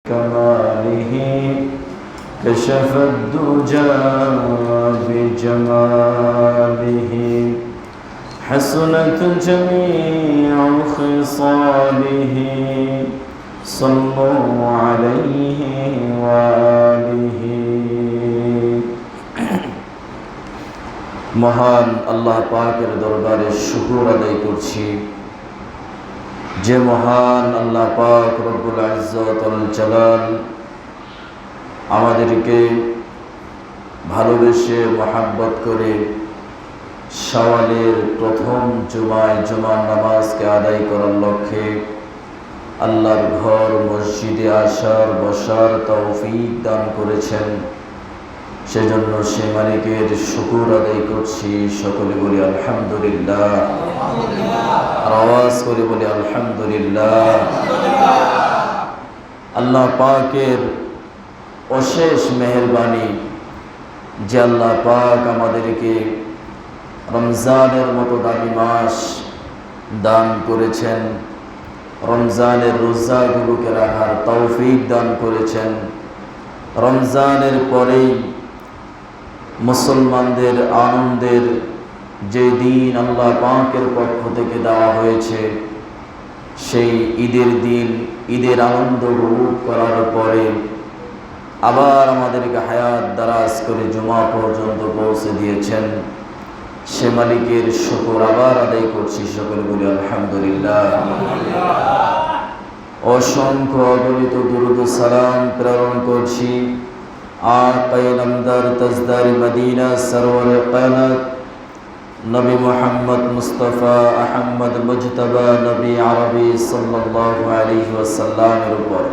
كماله كشف الدجى بجماله حسنت جميع خصاله صلوا عليه وآله মহান আল্লাহ পাকের দরবারে শুকর আদায় করছি যে মহান আল্লাহ পাক রব্বুল ইজ্জত ওয়াল জালাল আমাদেরকে ভালোবেসে মহব্বত করে শাওয়ালের প্রথম জুমায় জুমার নামাজকে আদায় করার লক্ষ্যে আল্লাহর ঘর মসজিদে আসার বসার তৌফিক দান করেছেন। সেজন্য সে মালিকের শুকর আদায় করছি। সকলে বলি আলহামদুলিল্লাহ, আর আওয়াজ করে বলি আলহামদুলিল্লাহ। আল্লাহ পাকের অশেষ মেহেরবানি যে আল্লাহ পাক আমাদেরকে রমজানের মতো দামি মাস দান করেছেন, রমজানের রোজাগুলোকে রাখার তৌফিক দান করেছেন। রমজানের পরেই মুসলমানদের আনন্দের যে দিন আল্লাহ পাকের পক্ষ থেকে দেওয়া হয়েছে, সেই ঈদের দিন ঈদের আনন্দ উপভোগ করার পরে আবার আমাদেরকে হায়াত দারাজ করে জুমা পর্যন্ত পৌঁছে দিয়েছেন। সে মালিকের শুকর আবার আদায় করছি। সকলে বলি আলহামদুলিল্লাহ। অসংখ্য অগণিত দুরূদ ও সালাম প্রেরণ করছি আকায়ে নামদার তাজদার মদিনা সরওয়ার কায়নাত নবী মুহাম্মদ মুস্তাফা আহমদ মুজতবা নবী আরবি সাল্লাল্লাহু আলাইহি ওয়াসাল্লামের উপর।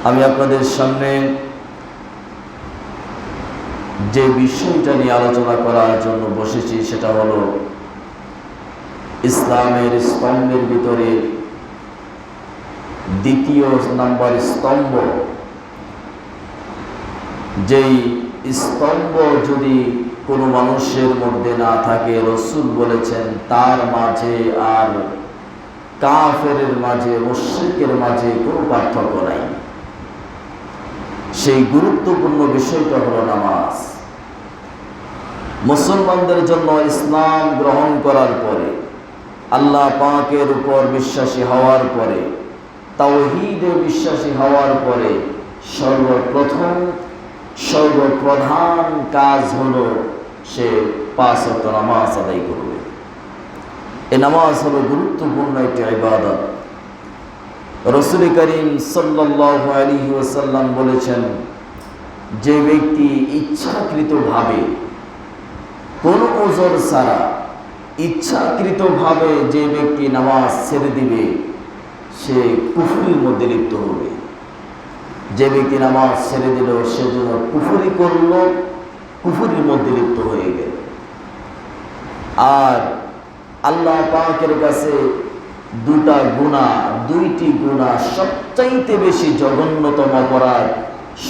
আমি আপনাদের সামনে যে বিষয়টা নিয়ে আলোচনা করার জন্য বসেছি সেটা হলো ইসলামের স্তম্ভের ভিতরে দ্বিতীয় নাম্বার স্তম্ভ। যেই স্তম্ভ যদি কোনো মানুষের মধ্যে না থাকে, রসূল বলেছেন তার মাঝে আর কাফেরের মাঝে মুশরিকের মাঝে কোনো পার্থক্য নাই। সেই গুরুত্বপূর্ণ বিষয়টা হলো নামাজ। মুসলমানদের জন্য ইসলাম গ্রহণ করার পরে, আল্লাহ পাকের উপর বিশ্বাসী হওয়ার পরে, তাওহীদে বিশ্বাসী হওয়ার পরে সর্বপ্রথম সর্বপ্রধান কাজ হলো সে ৫ ওয়াক্ত নামাজ আদায় করবে। এই নামাজ হলো গুরুত্বপূর্ণ একটি ইবাদত। রাসূল করিম সাল্লাল্লাহু আলাইহি ওয়াসাল্লাম বলেছেন, যে ব্যক্তি ইচ্ছাকৃতভাবে কোনো ওজর ছাড়া ইচ্ছাকৃতভাবে যে ব্যক্তি নামাজ ছেড়ে দিবে সে কুফরির মধ্যে লিপ্ত হবে। যে ব্যক্তি নামাজ ছেড়ে দিল সে যেন কুফরি করল, কুফরির মধ্যে লিপ্ত হয়ে গেল। আর আল্লাহ পাকের কাছে দুইটি গুনাহ সবচাইতে বেশি জঘন্যতম অপরাধ,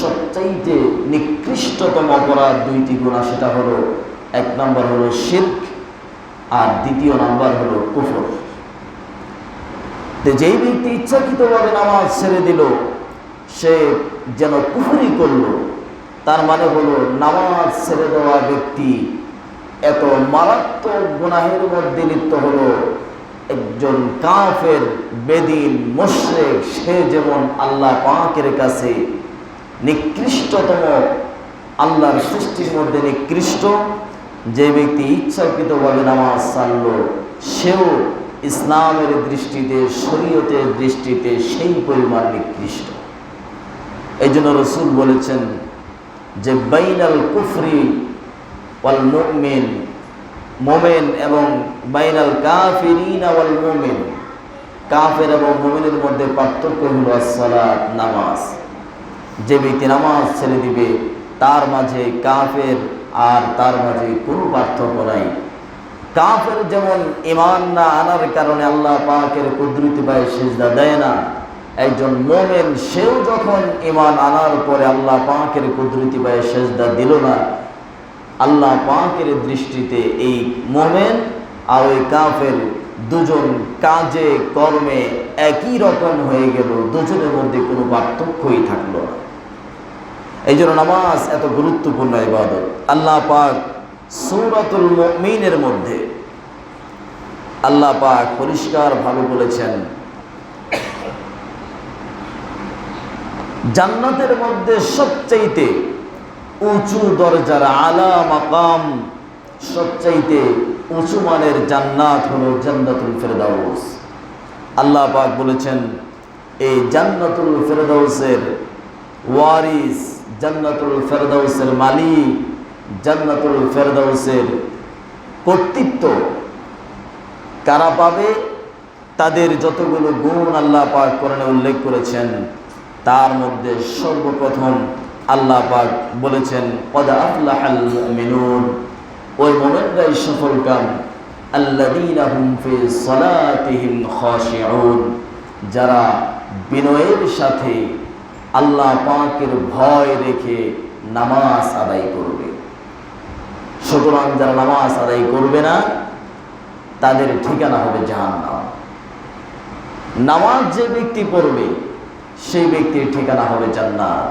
সবচাইতে নিকৃষ্টতম অপরাধ দুইটি গুনাহ। সেটা হলো, এক নাম্বার হলো শিরক আর দ্বিতীয় নাম্বার হলো কুফর। যেই ব্যক্তি ইচ্ছাকৃতভাবে নামাজ ছেড়ে দিল সে যেন কুফরি করলো, তার মানে হলো নামাজ ছেড়ে দেওয়া ব্যক্তি এত মারাত্মক গুনাহের মধ্যে লিপ্ত হলো। একজন কাফের, বেদিন, মুশরিক, সে যেমন আল্লাহ পাকের কাছে নিকৃষ্টতম, আল্লাহর সৃষ্টির মধ্যে নিকৃষ্ট, যে ব্যক্তি ইচ্ছাকৃতভাবে নামাজ ছাড়ল সেও ইসলামের দৃষ্টিতে, শরীয়তের দৃষ্টিতে সেই পরিমাণ নিকৃষ্ট। এই জন্য রসূল বলেছেন যে বাইনাল কুফরি ওয়াল মুমিন, মোমেন এবং বাইনাল কাফিরিনা ওয়াল মুমিন, কাফের এবং মুমিনের মধ্যে পার্থক্য হলো আসসালাত, নামাজ। যে ব্যক্তি নামাজ ছেড়ে দিবে তার মাঝে কাফের আর তার মাঝে কোনো পার্থক্য নাই। কাফের যেমন ঈমান না আনার কারণে আল্লাহ পাকের কুদরতি পায়ে সিজদা দেয় না, একজন মোমেন সেও যখন ঈমান আনার পরে আল্লাহ পাকের কুদরতি পায়ে সিজদা দিল না, আল্লাহ পাকের দৃষ্টিতে এই মোমেন আর ওই কাফের দুজন কাজে কর্মে একই রকম হয়ে গেল, দুজনের মধ্যে কোনো পার্থক্যই থাকলো না। এই জন্য নামাজ এত গুরুত্বপূর্ণ ইবাদত। আল্লাহ পাক সূরাতুল মুমিনের মধ্যে আল্লাহ পাক পরিষ্কারভাবে বলেছেন, জান্নাতের মধ্যে সবচাইতে উঁচু দরজার আলা মাকাম, সবচাইতে উঁচু মানের জান্নাত হলো জান্নাতুল ফেরদাউস। আল্লাহ পাক বলেছেন, এই জান্নাতুল ফেরদাউসের ওয়ারিস, জান্নাতুল ফেরদাউসের মালিক, জান্নাতুল ফেরদাউসের কর্তৃত্ব কারা পাবে? তাদের যতগুলো গুণ আল্লাহ পাক কোরআনে উল্লেখ করেছেন, তার মধ্যে সর্বপ্রথম আল্লাহ পাক বলেছেন, ক্বাদ আফলাহাল মুমিনুন, ওই মুমিনরাই সফলকাম, আল্লাযীনা হুম ফি সালাতিহিম খাশিউন, যারা বিনয়ের সাথে আল্লাহ পাকের ভয় রেখে নামাজ আদায় করবে। সুতরাং যারা নামাজ আদায় করবে না, তাদের ঠিকানা হবে জাহান্নাম। নামাজ যে ব্যক্তি পড়বে, সেই ব্যক্তির ঠিকানা হবে জান্নাত।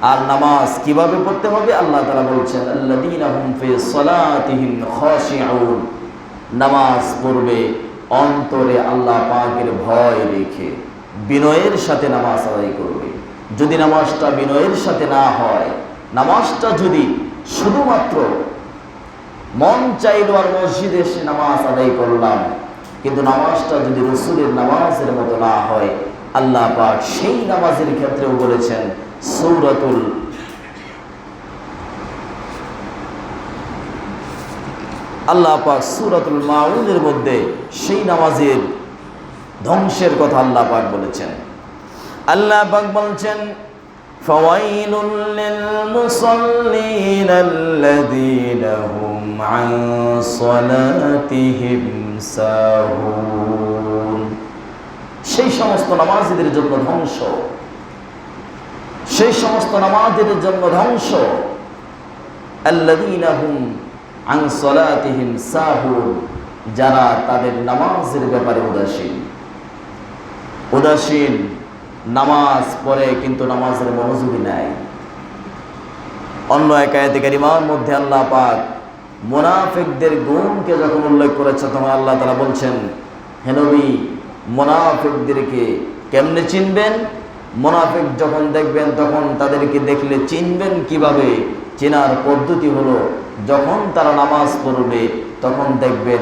আর নামাজ কিভাবে পড়তে হবে? আল্লাহ তাআলা বলছেন, আল্লাযীনা হুম ফি সালাতিহিম খাশিউন, নামাজ পড়বে অন্তরে আল্লাহ পাকের ভয় রেখে, বিনয়ের সাথে নামাজ আদায় করবে। যদি নামাজটা বিনয়ের সাথে না হয়, নামাজটা যদি শুধুমাত্র মন চাইল আর মসজিদে এসে নামাজ আদায় করলাম, কিন্তু নামাজটা যদি রাসূলের নামাজের মতো না হয়, আল্লাহ পাক সেই নামাজের ক্ষেত্রেও বলেছেন, আল্লাহ পাক সূরাতুল মাউনের মধ্যে সেই নামাজের ধ্বংসের কথা আল্লাহ পাক বলেছেন। আল্লাহ পাক বলছেন, ফাওয়াইলুল লিল মুসাল্লিন আল্লাযীনা হুম আন সালাতিহিম সাহুন, সেই সমস্ত নামাজীদের জন্য ধ্বংস, সেই সমস্ত নামাজীদের জন্য ধ্বংস, আল্লাযীনা হুম আন সালাতিহিম সাহুন, যারা তাদের নামাজের ব্যাপারে উদাসীন, নামাজ পড়ে কিন্তু নামাজের মনোযোগী নাই। অন্য এক আয়াতে কারিমার মধ্যে আল্লাহ পাক মুনাফিকদের গুণকে যখন উল্লেখ করেছে, তখন আল্লাহ তাআলা বলছেন, হে নবী, মুনাফিকদেরকে কেমনে চিনবেন? মুনাফিক যখন দেখবেন, তখন তাদেরকে দেখলে চিনবেন কিভাবে? চেনার পদ্ধতি হলো, যখন তারা নামাজ পড়বে, তখন দেখবেন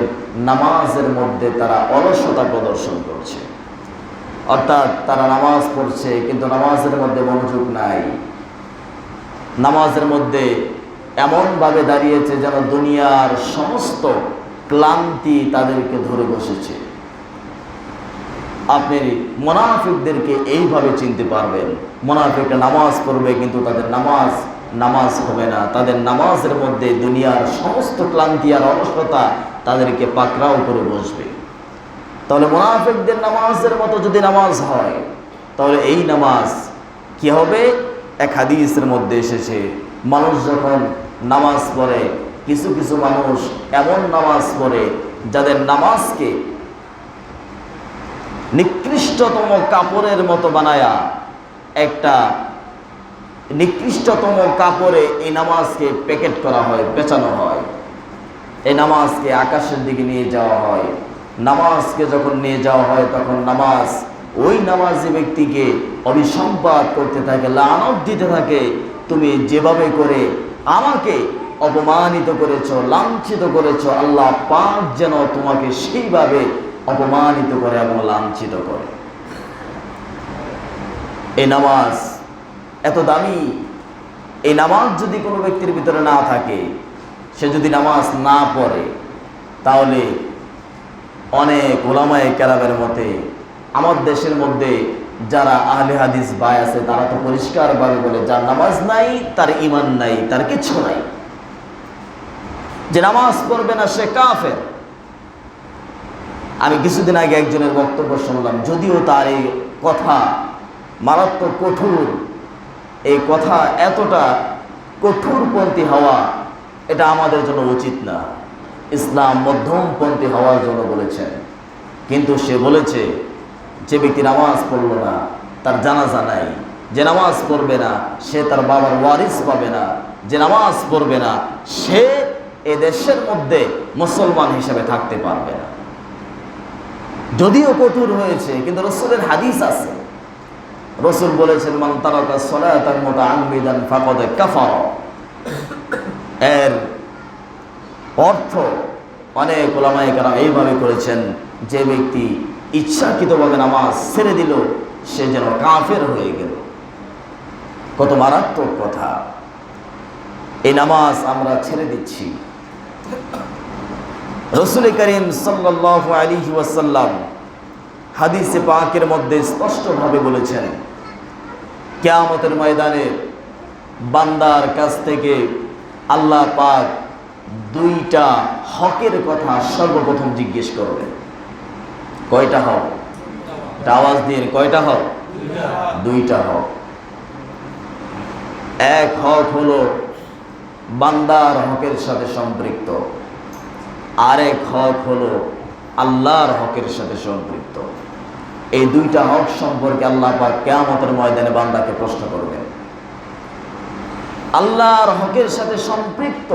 নামাজের মধ্যে তারা অলসতা প্রদর্শন করছে। অর্থাৎ তারা নামাজ পড়ছে কিন্তু নামাজের মধ্যে মনোযোগ নাই, নামাজের মধ্যে এমনভাবে দাঁড়িয়েছে যেন দুনিয়ার সমস্ত ক্লান্তি তাদেরকে ধরে বসেছে। আপনি মুনাফিকদেরকে এইভাবে চিনতে পারবেন। মুনাফিকরা নামাজ পড়বে কিন্তু তাদের নামাজ হবে না, তাদের নামাজের মধ্যে দুনিয়ার সমস্ত ক্লান্তি আর অলসতা তাদেরকে পাকড়াও করে বসবে। তাহলে মুনাফিকদের নামাজের মতো যদি নামাজ হয়, তাহলে এই নামাজ কি হবে? এক হাদিসের মধ্যে এসেছে, মানুষ যখন নামাজ পড়ে, কিছু কিছু মানুষ এমন নামাজ পড়ে যাদের নামাজকে নিকৃষ্টতম কাপড়ের মতো বানায়া, একটা নিকৃষ্টতম কাপড়ে এই নামাজকে প্যাকেট করা হয়, বেচানো হয়। এই নামাজকে আকাশের দিকে নিয়ে যাওয়া হয়। নামাজকে যখন নিয়ে যাওয়া হয়, তখন নামাজ ওই নামাজি ব্যক্তিকে অভিসম্পাত করতে থাকে, লানত দিতে থাকে, তুমি যেভাবে করে আমাকে অপমানিত করেছো, লাঞ্ছিত করেছো, আল্লাহ পাক যেন তোমাকে সেইভাবে অপমানিত করে এবং লাঞ্ছিত করে। এই নামাজ এত দামি, এই নামাজ যদি কোনো ব্যক্তির ভিতরে না থাকে, সে যদি নামাজ না পড়ে, তাহলে অনেক উলামায়ে কেরামের মতে, আমার দেশের মধ্যে যারা আহলে হাদিস ভাই আছে, তারা তো পরিষ্কারভাবে বলে, যার নামাজ নাই তার ঈমান নাই, তার কিচ্ছু নাই। যে নামাজ পড়বে না সে কাফের। আমি কিছুদিন আগে একজনের বক্তব্য শুনলাম, যদিও তার এই কথা মারাত্মক কঠোর, এই কথা এতটা কঠোরপন্থী হওয়া, এটা আমাদের জন্য উচিত না। ইসলাম মধ্যমপন্থী হওয়ার জন্য বলেছেন। কিন্তু সে বলেছে যে ব্যক্তি নামাজ পড়ল না তার জানাজা নাই, যে নামাজ পড়বে না সে তার বাবার ওয়ারিস পাবে না, যে নামাজ পড়বে না সে এ দেশের মধ্যে মুসলমান হিসেবে থাকতে পারবে না। যদিও কঠোর হয়েছে কিন্তু রাসূলের হাদিস আছে, রাসূল বলেছেন মান তারাকা সালাতান মুতাআম্মিদান ফাকাদ কাফারা। এর অর্থ অনেক উলামায়ে কেরাম এইভাবে করেছেন, যে ব্যক্তি ইচ্ছাকৃতভাবে নামাজ ছেড়ে দিল সে যেন কাফের হয়ে গেল। কত মারাত্মক কথা! এই নামাজ আমরা ছেড়ে দিচ্ছি। রাসূল করিম সাল্লাল্লাহু আলাইহি ওয়াসাল্লাম হাদিসে পাকের মধ্যে স্পষ্টভাবে বলেছেন, কিয়ামতের ময়দানে বান্দার কাছ থেকে আল্লাহ পাক দুইটা হকের কথা সর্বপ্রথম জিজ্ঞেস করবেন। কয়টা হক? আওয়াজ দিয়ে কয়টা হক? দুইটা হক। এক হক হলো বান্দার হকের সাথে সম্পৃক্ত, আরেক হক হলো আল্লাহর হকের সাথে সম্পৃক্ত। এই দুইটা হক সম্পর্কে আল্লাহ পাক কিয়ামতের ময়দানে বান্দাকে প্রশ্ন করবেন। আল্লাহর হকের সাথে সম্পৃক্ত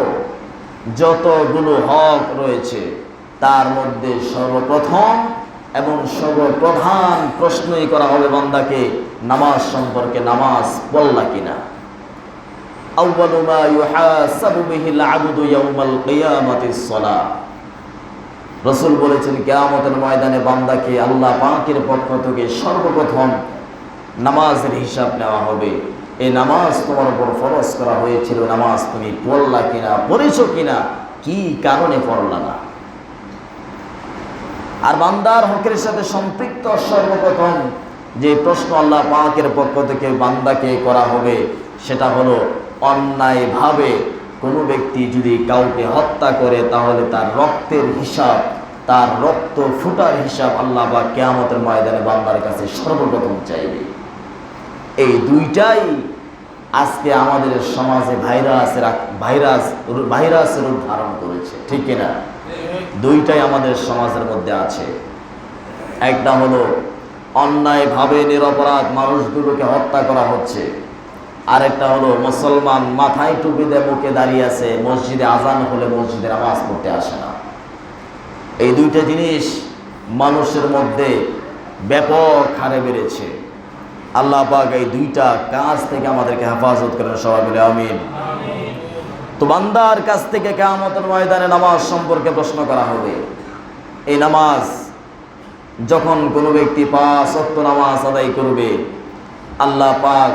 যতগুলো হক রয়েছে তার মধ্যে সর্বপ্রথম এবং সর্বপ্রধান প্রশ্নই করা হবে বান্দাকে নামাজ সম্পর্কে, নামাজ পড়লা কিনা। আউয়ালু মা ইউহাসাবু বিহিল আবদু ইয়াউমাল কিয়ামাতিস সালাহ। রাসূল বলেছেন কিয়ামতের ময়দানে বান্দাকে আল্লাহ পাকের পক্ষ থেকে সর্বপ্রথম নামাজের হিসাব নেওয়া হবে। এই নামাজ তোমার উপর ফরজ করা হয়েছিল, নামাজ তুমি পড়লা কিনা, পড়েছো কিনা, কি কারণে পড়লা না। আর বান্দার হকের সাথে সম্পৃক্ত সর্বপ্রথম যে প্রশ্ন আল্লাহ পাকের পক্ষ থেকে বান্দাকে করা হবে সেটা হলো অন্যায়ভাবে কোনো ব্যক্তি যদি কাউকে হত্যা করে তাহলে তার রক্তের হিসাব, তার রক্ত ফুটার হিসাব আল্লাহ পাক কিয়ামতের ময়দানে বান্দার কাছে সর্বপ্রথম চাইবে। এই দুইটাই আজকে আমাদের সমাজে ভাইরাসের রূপ ধারণ করেছে, ঠিক কিনা? দুইটাই আমাদের সমাজের মধ্যে আছে। একটা হলো অন্যায়ভাবে নিরপরাধ মানুষগুলোকে হত্যা করা হচ্ছে, আরেকটা হলো মুসলমান মাথায় টুপি দিয়ে মুখে দাঁড়িয়ে আছে, মসজিদে আজান হলে মসজিদে নামাজ পড়তে আসে না। এই দুইটা জিনিস মানুষের মধ্যে ব্যাপক হারে বেড়েছে। আল্লাহ পাক এই দুইটা কাজ থেকে আমাদেরকে হেফাজত করেন, সবাই বলে আমিন। তো বান্দার কাছ থেকে কিয়ামতের ময়দানে নামাজ সম্পর্কে প্রশ্ন করা হবে। এই নামাজ যখন কোনো ব্যক্তি 5 ওয়াক্ত নামাজ আদায় করবে আল্লাহ পাক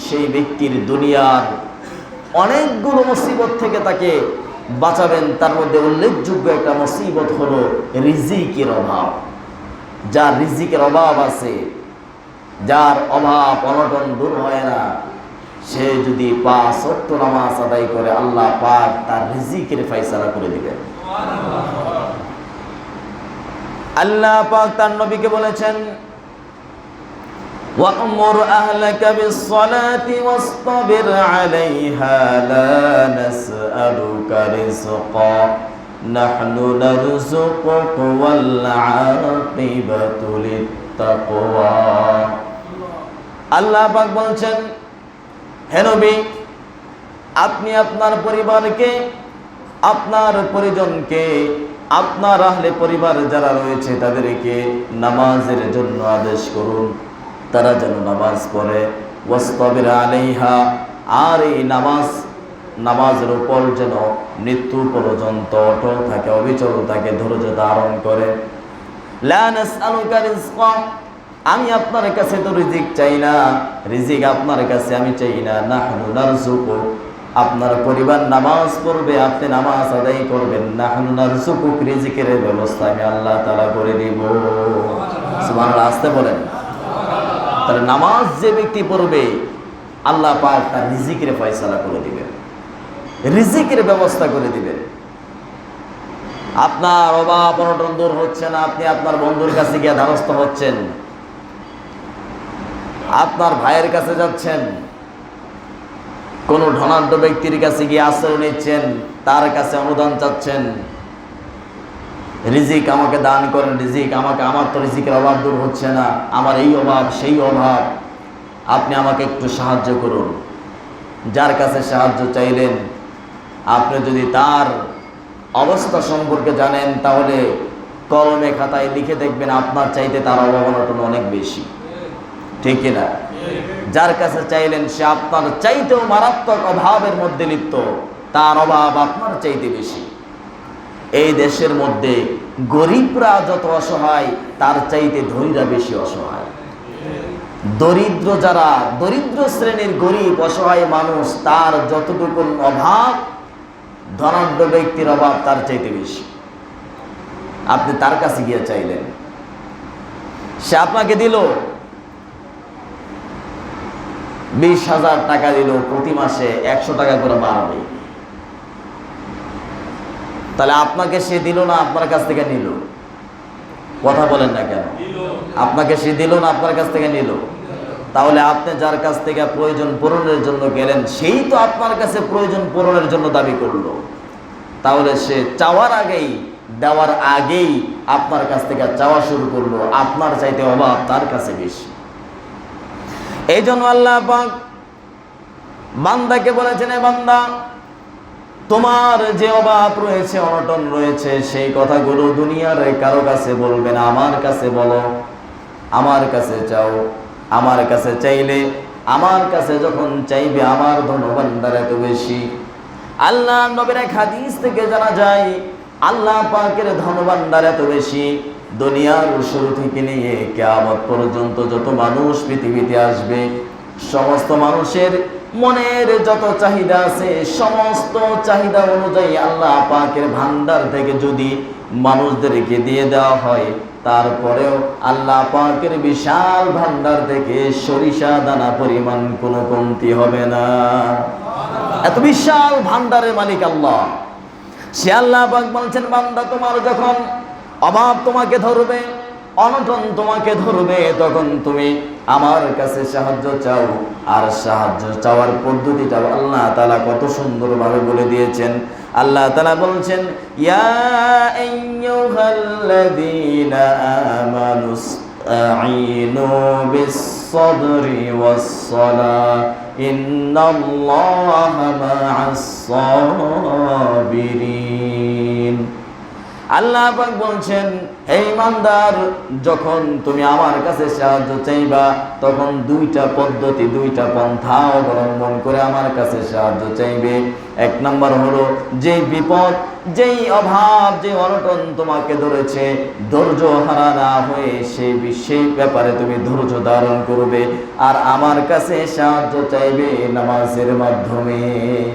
সেই ব্যক্তির দুনিয়ার অনেকগুলো মুসিবত থেকে তাকে বাঁচাবেন। তার মধ্যে উল্লেখযোগ্য একটা মুসিবত হলো রিজিকের অভাব। যার রিজিকের অভাব আছে, যার অভাব অনটন দূর হয় না, সে যদি 5 ওয়াক্ত নামাজ আদায় করে আল্লাহ পাক তার রিজিকের ফয়সালা করে দিবেন। আল্লাহ পাক তার নবীকে বলেছেন ওয়া'মুর আহলাকা বিস-সালাতি ওয়াসতাবির আলাইহা লা নাসআলুকা রিজকা নাহনু নারযুকুকা ওয়াল আকিবাতু লিত-তাকওয়া। আল্লাহ পাক বলছেন, হে নবী, আপনি আপনার পরিবারকে, আপনার পরিজনকে, আপনার আহলে পরিবার যারা রয়েছে তাদেরকে নামাজের জন্য আদেশ করুন, তারা যেন নামাজ পড়ে। ওয়াসতাবির আলাইহা, আর এই নামাজের উপর যেন মৃত্যু পর্যন্ত অটল থাকে, অবিচল থাকে, ধৈর্য ধারণ করে। লা নাসআলুকা রিজকা, আমি আপনার কাছে তো রিজিক চাই না, রিজিক আপনার কাছে আমি চাই না। নাহনু নারযুকুক, আপনার পরিবার নামাজ পড়বে, আপনি নামাজ আদায় করবেন। নাহনু নারযুকুক, রিজিকের ব্যবস্থা আমি আল্লাহ তাআলা করে দিব। সুবহানাল্লাহ, আসতে বলেন। তাহলে নামাজ যে ব্যক্তি পড়বে আল্লাহ পাক তার রিজিকের ফয়সালা করে দিবেন, রিজিকের ব্যবস্থা করে দিবেন। আপনার অভাব অনটন দূর হচ্ছে না, আপনি আপনার বন্ধুর কাছে গিয়ে দ্বারস্থ হচ্ছেন, আপনার ভাইয়ের কাছে যাচ্ছেন, কোনো ধনাঢ্য ব্যক্তির কাছে গিয়ে আশ্রয় নিচ্ছেন, তার কাছে অনুদান চাচ্ছেন, রিজিক আমাকে দান করেন, রিজিক আমাকে, আমার তো রিজিকের অভাব দূর হচ্ছে না, আমার এই অভাব সেই অভাব, আপনি আমাকে একটু সাহায্য করুন। যার কাছে সাহায্য চাইলেন, আপনি যদি তার অবস্থা সম্পর্কে জানেন তাহলে কলমে খাতায় লিখে দেখবেন আপনার চাইতে তার অভাব অনটন অনেক বেশি, ঠিক কিনা? যার কাছে চাইলেন সে আপনার চাইতেও মারাত্মক অভাবের মধ্যে লিপ্ত, তার অভাব আপনার চাইতে বেশি। এই দেশের মধ্যে গরিবরা যত অসহায় তার চাইতে ধনীরা বেশি অসহায়। দরিদ্র যারা, দরিদ্র শ্রেণীর গরিব অসহায় মানুষ, তার যতটুকু অভাব ধনাঢ্য ব্যক্তির অভাব তার চাইতে বেশি। আপনি তার কাছে গিয়ে চাইলেন, সে আপনাকে দিল 20,000 টাকা দিল, প্রতি মাসে 100 টাকা করে বাড়বে, তাহলে আপনাকে সে দিল না আপনার কাছ থেকে নিল? কথা বলেন না কেন? আপনাকে সে দিল না আপনার কাছ থেকে নিল? তাহলে আপনি যার কাছ থেকে প্রয়োজন পূরণের জন্য গেলেন সেই তো আপনার কাছে প্রয়োজন পূরণের জন্য দাবি করলো, তাহলে সে চাওয়ার আগেই, দেওয়ার আগেই আপনার কাছ থেকে চাওয়া শুরু করলো, আপনার চাইতে অভাব তার কাছে বেশি। এই জন্য আল্লাহ পাক বান্দাকে বলেছেন, এ বান্দা, তোমার যে অভাব রয়েছে, অনটন রয়েছে, সেই কথাগুলো দুনিয়ার কারো কাছে বলবে না, আমার কাছে বলো, আমার কাছে চাও। আমার কাছে চাইলে, আমার কাছে যখন চাইবে, আমার ধনভাণ্ডার এত বেশি। আল্লাহ নবীর এক হাদিস থেকে জানা যায়, আল্লাহ পাকের ধনভাণ্ডার এত বেশি, দুনিয়ার শুরু থেকে নিয়ে কিয়ামত পর্যন্ত যত মানুষ পৃথিবীতে আসবে, সমস্ত মানুষের মনের যত চাহিদা আছে, সমস্ত চাহিদা অনুযায়ী আল্লাহ পাকের ভান্ডার থেকে যদি মানুষদেরকে দিয়ে দেওয়া হয়, তারপরেও আল্লাহ পাকের বিশাল ভান্ডার থেকে সরিষা দানা পরিমাণ কোনো কমতি হবে না। এত বিশাল ভান্ডারের মালিক আল্লাহ। সে আল্লাহ পাক বলছেন, বান্দা, তোমার যখন অভাব তোমাকে ধরবে, অনটন তোমাকে ধরবে, তখন তুমি আমার কাছে সাহায্য চাও। আর সাহায্য চাওয়ার পদ্ধতিটা আল্লাহ তাআলা কত সুন্দরভাবে বলে দিয়েছেন। আল্লাহ তাআলা বলছেন, ইয়া আইয়ুহাল্লাযীনা আমানুস্তাঈনু বিস-সাবরি ওয়াস-সালাহ ইন্নাল্লাহা মা'আস-সাবিরিন। আল্লাহ পাক বলছেন, হে ইমানদার, যখন তুমি আমার কাছে সাহায্য চাইবা, তখন দুইটা পদ্ধতি, দুইটা পন্থা অবলম্বন করে আমার কাছে সাহায্য চাইবে। এক নাম্বার হলো, যেই বিপদ, যেই অভাব, যে অনটন তোমাকে ধরেছে, ধৈর্য হারা না হয়ে সেই ব্যাপারে তুমি ধৈর্য ধারণ করবে। আর আমার কাছে সাহায্য চাইবে নামাজের মাধ্যমে।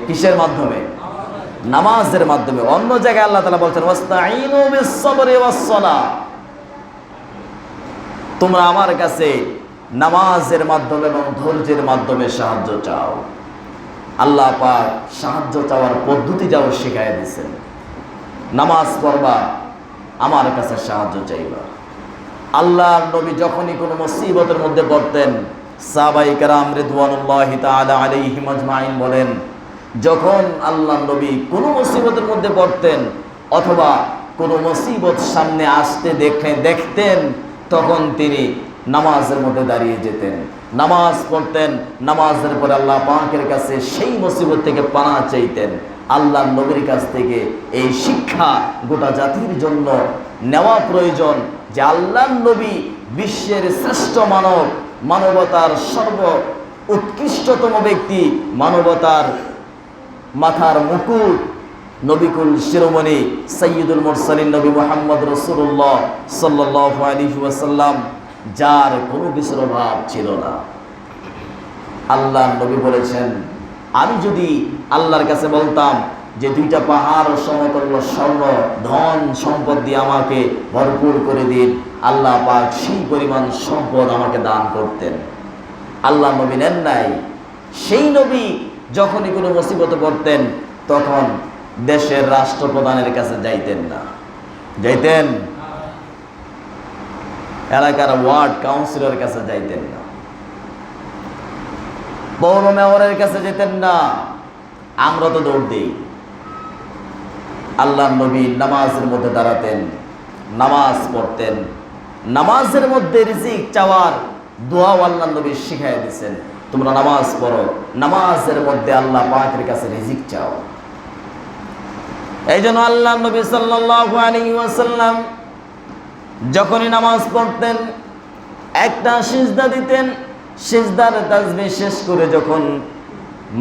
কিসের মাধ্যমে? নামাজের মাধ্যমে। অন্য জায়গায় আল্লাহ তাআলা বলছেন, ওয়াস্তাঈনু বিস-সাবরি ওয়াস-সালাহ, তোমরা আমার কাছে নামাজের মাধ্যমে এবং ধৈর্যের মাধ্যমে সাহায্য চাও। আল্লাহ পাক সাহায্য চাওয়ার পদ্ধতি যাও শিখায় দিয়েছেন। নামাজ পড়বা, আমার কাছে সাহায্য চাইবা। আল্লাহর নবী যখনই কোনো মুসিবতের মধ্যে পড়তেন, সাহাবায়ে কেরাম রিদওয়ানুল্লাহি তাআলা আলাইহিম আজমাইন বলেন, যখন আল্লাহ নবী কোনো মুসিবতের মধ্যে পড়তেন অথবা কোনো মুসিবত সামনে আসতে দেখতেন, তখন তিনি নামাজের মধ্যে দাঁড়িয়ে যেতেন, নামাজ পড়তেন, নামাজের পরে আল্লাহ পাকের কাছে সেই মুসিবত থেকে পানা চাইতেন। আল্লাহ নবীর কাছ থেকে এই শিক্ষা গোটা জাতির জন্য নেওয়া প্রয়োজন যে আল্লাহ নবী বিশ্বের শ্রেষ্ঠ মানব, মানবতার সর্ব উৎকৃষ্টতম ব্যক্তি, মানবতার মাথার মুকুট, নবিকুল শিরোমণি সাইয়্যিদুল মুরসালিন নবী মুহাম্মদ রাসূলুল্লাহ সাল্লাল্লাহু আলাইহি ওয়াসাল্লাম, যার কোনো কিছুর অভাব ছিল না। আল্লাহ নবী বলেছেন, আমি যদি আল্লাহর কাছে বলতাম যে দুইটা পাহাড় সমতুল্য স্বর্ণ ধন সম্পদ দিয়ে আমাকে ভরপুর করে দিন, আল্লাহ পাক সেই পরিমাণ সম্পদ আমাকে দান করতেন। আল্লাহ নবী নেন নাই। সেই নবী যখনই কোনো মুসিবতে পড়তেন, তখন দেশের রাষ্ট্রপ্রধানের কাছে যাইতেন না। যাইতেন? এলাকার ওয়ার্ড কাউন্সিলরের কাছে যাইতেন না, পৌর মেয়রের কাছে যেতেন না। আমরা তো দৌড় দিই। আল্লাহ নবী নামাজের মধ্যে দাঁড়াতেন, নামাজ পড়তেন। নামাজের মধ্যে রিজিক চাওয়ার দোয়া আল্লাহর নবী শিখাই দিয়েছেন, তোমরা নামাজ পড়ো, নামাজের মধ্যে আল্লাহ পাকের কাছে রিজিক চাও। এই জন্য আল্লাহ নবী সাল্লাল্লাহু আলাইহি ওয়াসাল্লাম যখনই নামাজ পড়তেন একটা সিজদা দিতেন, সিজদার তাসবিহ শেষ করে যখন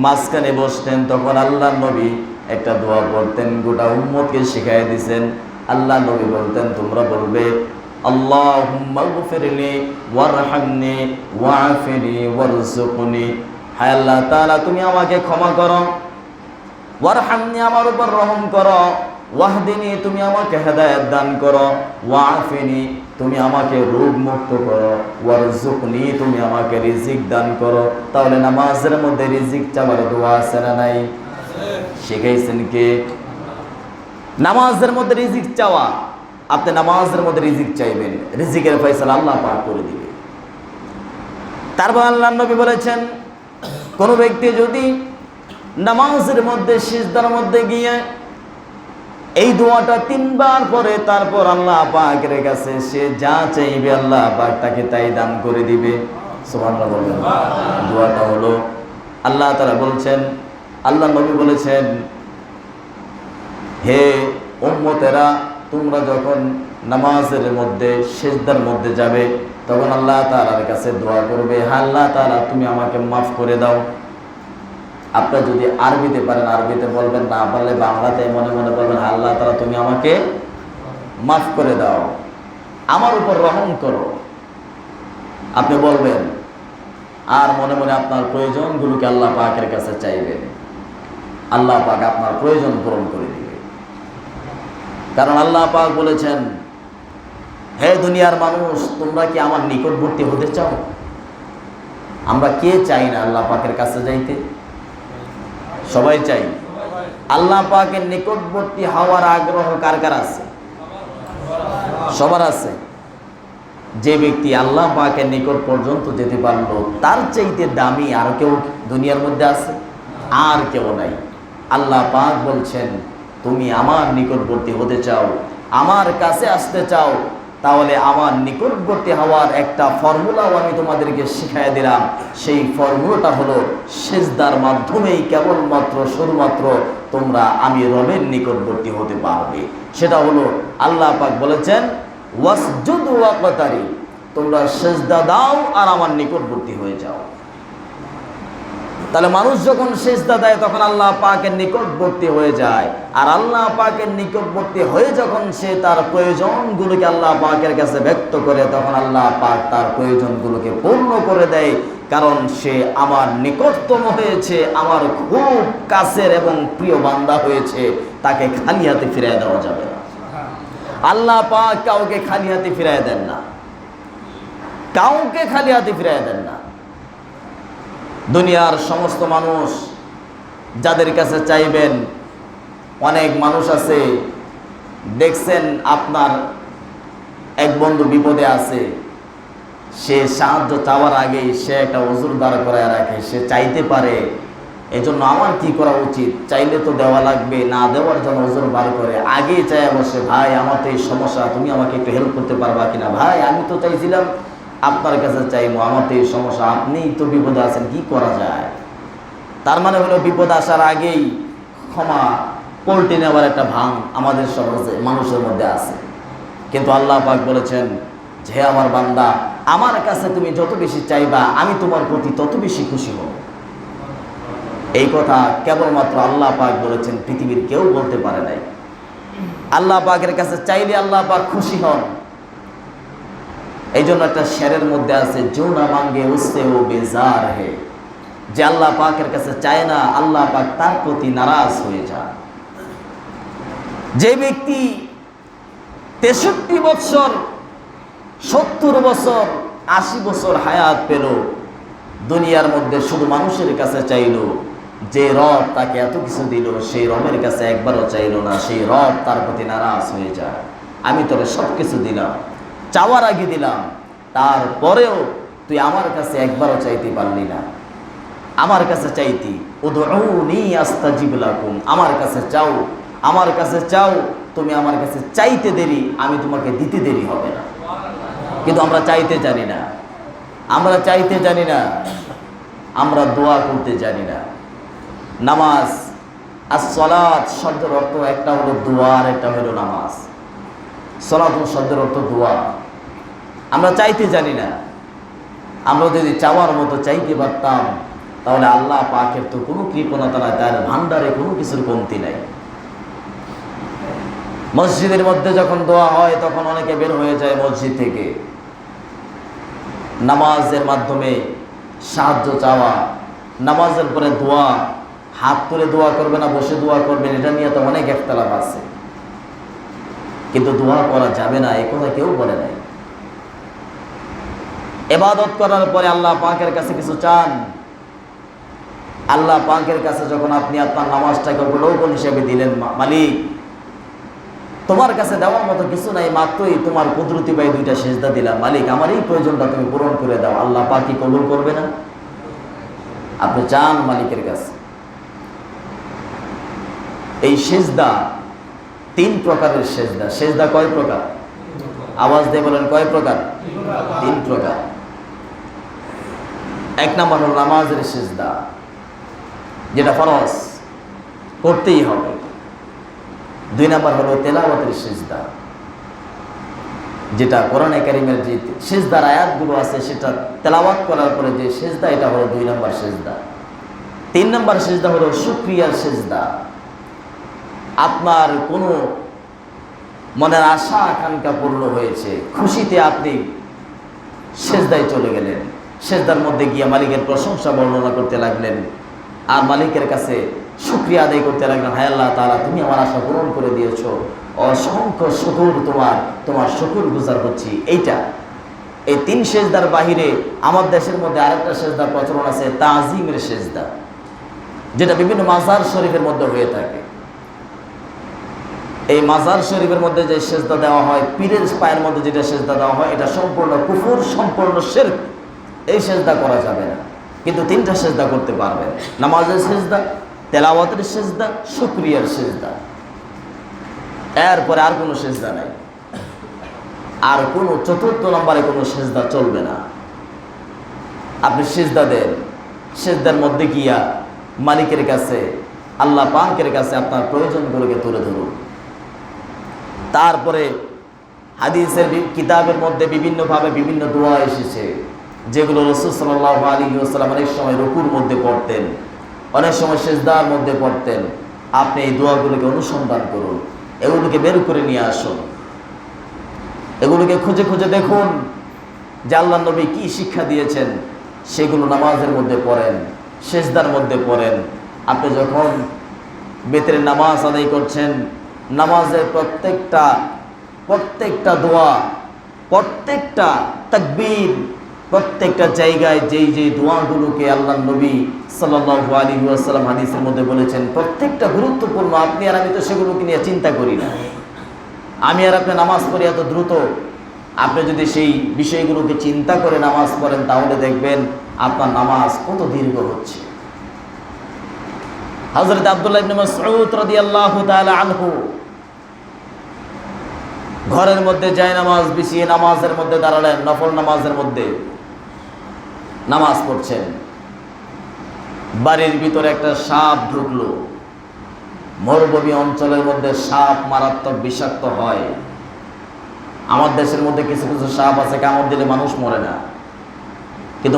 মাঝখানে বসতেন তখন আল্লাহ নবী একটা দোয়া পড়তেন, গোটা উম্মতকে শিখাই দিয়েছেন। আল্লাহ নবী বলতেন, তোমরা বলবে আল্লাহুম্মা গফিরলি ওয়ারহামনি ওয়াআফিনি ওয়ারযুকনি, হায় আল্লাহ তাআলা তুমি আমাকে ক্ষমা করো, ওয়ারহামনি আমার উপর রহম করো, ওয়াহদিনি তুমি আমাকে হেদায়েত দান করো, ওয়াআফিনি তুমি আমাকে রোগ মুক্ত করো, ওয়ারযুকনি তুমি আমাকে রিজিক দান করো। তাহলে নামাজের মধ্যে রিজিক চাওয়ার দোয়া আছে না নাই? শিখাইছেন কে? নামাজের মধ্যে রিজিক চাওয়া, আপনি নামাজের মধ্যে রিজিক চাইবেন, রিজিকের ফয়সালা আল্লাহ পাক করে দিবে। তারপর আল্লাহর নবী বলেছেন, কোন ব্যক্তি যদি নামাজের মধ্যে সিজদার মধ্যে গিয়ে এই দোয়াটা 3 বার পরে তারপর আল্লাহ পাকের কাছে সে যা চাইবে আল্লাহ পাক তাকে তাই দান করে দিবে। সুবহানাল্লাহ বলবেন। দোয়াটা হলো, আল্লাহ তাআলা বলছেন, আল্লাহ নবী বলেছেন, হে উম্মতেরা তোমরা যখন নামাজের মধ্যে সিজদার মধ্যে যাবে তখন আল্লাহ তাআলার কাছে দোয়া করবে, হে আল্লাহ তাআলা তুমি আমাকে মাফ করে দাও। আপনারা যদি আরবিতে পারেন আরবিতে বলবেন, না পারলে বাংলাতে মনে মনে বলবেন, হে আল্লাহ তাআলা তুমি আমাকে মাফ করে দাও, আমার উপর রহম করো। আপনি বলবেন আর মনে মনে আপনার প্রয়োজনগুলোকে আল্লাহ পাকের কাছে চাইবেন, আল্লাহ পাক আপনার প্রয়োজন পূরণ করে দিবে। কারণ আল্লাহ পাক বলেছেন, হে দুনিয়ার মানুষ তোমরা কি আমার নিকটবর্তী হতে চাও? আমরা কে চাই না আল্লাহ পাকের কাছে যাইতে? সবাই চাই। আল্লাহ পাকের নিকটবর্তী হওয়ার আগ্রহ কার কার আছে? সবার আছে। যে ব্যক্তি আল্লাহ পাকের নিকট পর্যন্ত যেতে পারলো তার চাইতে দামি আর কেউ দুনিয়ার মধ্যে আছে? আর কেউ নাই। আল্লাহ পাক বলছেন, তুমি আমার নিকটবর্তী হতে চাও, আমার কাছে আসতে চাও, তাহলে আমার নিকটবর্তী হওয়ার একটা ফর্মুলাও আমি তোমাদেরকে শিখাই দিলাম। সেই ফর্মুলাটা হলো সিজদার মাধ্যমেই কেবলমাত্র শুধুমাত্র তোমরা আমি রবের নিকটবর্তী হতে পারবে। সেটা হলো আল্লাহ পাক বলেছেন, ওয়াসজুদু ওয়াকতারি, তোমরা সিজদা দাও আর আমার নিকটবর্তী হয়ে যাও। তাহলে মানুষ যখন সিজদা দেয় তখন আল্লাহ পাকের নিকটবর্তী হয়ে যায়, আর আল্লাহ পাকের নিকটবর্তী হয়ে যখন সে তার প্রয়োজনগুলোকে আল্লাহ পাকের কাছে ব্যক্ত করে তখন আল্লাহ পাক তার প্রয়োজনগুলোকে পূর্ণ করে দেয়। কারণ সে আমার নিকটতম হয়েছে, আমার খুব কাছের এবং প্রিয় বান্দা হয়েছে, তাকে খালি হাতে ফিরিয়ে দেওয়া যাবে না। আল্লাহ পাক কাউকে খালি হাতে ফিরিয়ে দেন না, কাউকে খালি হাতে ফিরিয়ে দেন না। দুনিয়ার সমস্ত মানুষ যাদের কাছে চাইবেন, অনেক মানুষ আছে দেখছেন আপনার এক বন্ধু বিপদে আছে, সে সাহায্য চাওয়ার আগেই সে একটা ওজুর দাঁড় করায় রাখে, সে চাইতে পারে, এজন্য আমার কি করা উচিত, চাইলে তো দেওয়া লাগবে, না দেওয়ার জন্য ওজুর বার করে আগেই চায় বসে, ভাই আমার তো এই সমস্যা, তুমি আমাকে একটু হেল্প করতে পারবা কিনা? ভাই আমি তো চাইছিলাম আপনার কাছে চাইবো, আমার তো এই সমস্যা, আপনিই তো বিপদে আছেন, কি করা যায়? তার মানে হলো বিপদ আসার আগেই ক্ষমা পল্টে নেওয়ার একটা ভান আমাদের সমাজে মানুষের মধ্যে আছে। কিন্তু আল্লাহ পাক বলেছেন, যে আমার বান্দা আমার কাছে তুমি যত বেশি চাইবা আমি তোমার প্রতি তত বেশি খুশি হব। এই কথা কেবলমাত্র আল্লাহ পাক বলেছেন, পৃথিবীর কেউ বলতে পারে নাই। আল্লাহ পাকের কাছে চাইলে আল্লাহ পাক খুশি হন। এই জন্য একটা শেরের মধ্যে আছে, জো না মাঙ্গে উসসে ও বেজার হে, যে আল্লাহ পাকের কাছে চায় না আল্লাহ পাক তার প্রতি নারাজ হয়ে যায়। যে ব্যক্তি 63 বছর 70 বছর 80 বছর হায়াত পেল, দুনিয়ার মধ্যে শুধু মানুষের কাছে চাইল, যে রব তাকে এত কিছু দিল সেই রবের কাছে একবারও চাইল না, সেই রব তার প্রতি নারাজ হয়ে যায়। আমি তোরে সব কিছু দিলাম, চাওয়ার আগে দিলাম, তারপরেও তুই আমার কাছে একবারও চাইতে পারলি না। আমার কাছে চাইতি, উদউনি আস্তাজিব লাকুম, আমার কাছে চাও, আমার কাছে চাও, তুমি আমার কাছে চাইতে দেরি, আমি তোমাকে দিতে দেরি হবে না। কিন্তু আমরা চাইতে জানি না, আমরা চাইতে জানি না, আমরা দোয়া করতে জানি না। নামাজ as-সালাত শব্দের অর্থ একটা হলো দোয়া আর একটা হলো নামাজ। সালাত শব্দের অর্থ দোয়া। আমরা চাইতে জানি না। আমরা যদি চাওয়ার মতো চাইতে পারতাম তাহলে আল্লাহ পাকের তো কোনো কৃপণতা নাই, তার ভান্ডারে কোনো কিছুর কমতি নাই। মসজিদের মধ্যে যখন দোয়া হয় তখন অনেকে বের হয়ে যায় মসজিদ থেকে, নামাজের মাধ্যমে সাহায্য চাওয়া, নামাজের পরে দোয়া, হাত তুলে দোয়া করবে না বসে দোয়া করবেন, এটা নিয়ে তো অনেক ইখতিলাফ আছে। কিন্তু দোয়া করা যাবে না এ কথা কেউ বলে নাই। ইবাদত করার পরে আল্লাহ পাকের কাছে কিছু চান, আল্লাহ পাকের কাছে যখন আপনি আপনার নামাজটাকে অবলোকন হিসেবে দিলেন, মালিক তোমার কাছে দেওয়ার মতো কিছু নাই, মাত্রই তোমার কুদরতি পায়ে দুইটা সিজদা দিলাম, মালিক আমার এই প্রয়োজনটা তুমি পূরণ করে দাও, আল্লাহ পাক কি কবুল করবে না? আপনি চান মালিকের কাছে। এই সিজদা 3 প্রকারের সিজদা। সিজদা কয় প্রকার? আওয়াজ দিয়ে বলেন কয় প্রকার? 3 প্রকার। 1 নম্বর হলো নামাজের সিজদা, যেটা ফরজ করতেই হবে। 2 নম্বর হলো তেলাওয়াতের সিজদা, যেটা কোরআনে কারীমের যে সিজদার আয়াতগুলো আছে সেটা তেলাওয়াত করার পরে যে সিজদা, এটা হলো 2 নম্বর সিজদা। 3 নম্বর সিজদা হলো শুকরিয়ার সিজদা। আপনার কোনো মনের আশা আকাঙ্ক্ষা পূর্ণ হয়েছে, খুশিতে আপনি সিজদায় চলে গেলেন, সিজদার মধ্যে গিয়ে মালিকের প্রশংসা বর্ণনা করতে লাগলেন আর মালিকের কাছে শুকরিয়া আদায় করতে লাগলেন, হায় আল্লাহ তাআলা তুমি আমার আশা পূরণ করে দিয়েছো, অসংখ্য শুকর তোমার শুকর গুজার হচ্ছি। এইটা এই 3 সিজদার বাহিরে আমার দেশের মধ্যে আরেকটা সিজদার প্রচলন আছে, তাজিমের সিজদা, যেটা বিভিন্ন মাজার শরীফের মধ্যে হয়ে থাকে। এই মাজার শরীফের মধ্যে যে সিজদা দেওয়া হয়, পীরের পায়ের মধ্যে যেটা সিজদা দেওয়া হয়, এটা সম্পূর্ণ কুফর, সম্পূর্ণ শিরক। এই সিজদা করা যাবে না। কিন্তু 3টা সিজদা করতে পারবেন, নামাজের সিজদা, তেলাওয়াতের সিজদা, শুকরিয়ার সিজদা। এরপরে আর কোনো সিজদা নাই, আর কোনো 4র্থ নম্বরে কোনো সিজদা চলবে না। আপনি সিজদা দেন, সিজদার মধ্যে গিয়া মালিকের কাছে, আল্লাহ পাকের কাছে আপনার প্রয়োজনগুলোকে তুলে ধরুন। তারপরে হাদিসের কিতাবের মধ্যে বিভিন্নভাবে বিভিন্ন দোয়া এসেছে, যেগুলো রাসূল সাল্লাল্লাহু আলাইহি ওয়াসাল্লাম অনেক সময় রুকুর মধ্যে পড়তেন, অনেক সময় সিজদার মধ্যে পড়তেন। আপনি এই দোয়াগুলোকে অনুসন্ধান করুন, এগুলোকে বের করে নিয়ে আসুন, এগুলোকে খুঁজে খুঁজে দেখুন যে আল্লাহর নবী কি শিক্ষা দিয়েছেন, সেগুলো নামাজের মধ্যে পড়েন, সিজদার মধ্যে পড়েন। আপনি যখন বেতের নামাজ আদায় করছেন, নামাজের প্রত্যেকটা দোয়া, প্রত্যেকটা তাকবীর, প্রত্যেকটা জায়গায় যেই দোয়াগুলোকে আল্লাহর নবী সাল্লাল্লাহু আলাইহি ওয়াসাল্লাম হাদিসের মধ্যে বলেছেন, প্রত্যেকটা গুরুত্বপূর্ণ। আপনি আর আমি তো সেগুলোকে নিয়ে চিন্তা করি না। আমি আর আপনি নামাজ পড়ি এত দ্রুত, আপনি যদি সেই বিষয়গুলোকে চিন্তা করে নামাজ পড়েন তাহলে দেখবেন আপনার নামাজ কত দীর্ঘ হচ্ছে। হযরত আব্দুল্লাহ ইবনে মাসউদ রাদিয়াল্লাহু তাআলা আনহু ঘরের মধ্যে যায় নামাজ বিছিয়ে নামাজের মধ্যে দাঁড়ালেন, নফল নামাজের মধ্যে নামাজ পড়ছেন। বাড়ির ভিতরে একটা সাপ ঢুকলো। মরুভূমি অঞ্চলের মধ্যে সাপ মারাত্মক বিষাক্ত হয়। আমার দেশের মধ্যে কিছু কিছু সাপ আছে, কামড় দিলে মানুষ মরে না, কিন্তু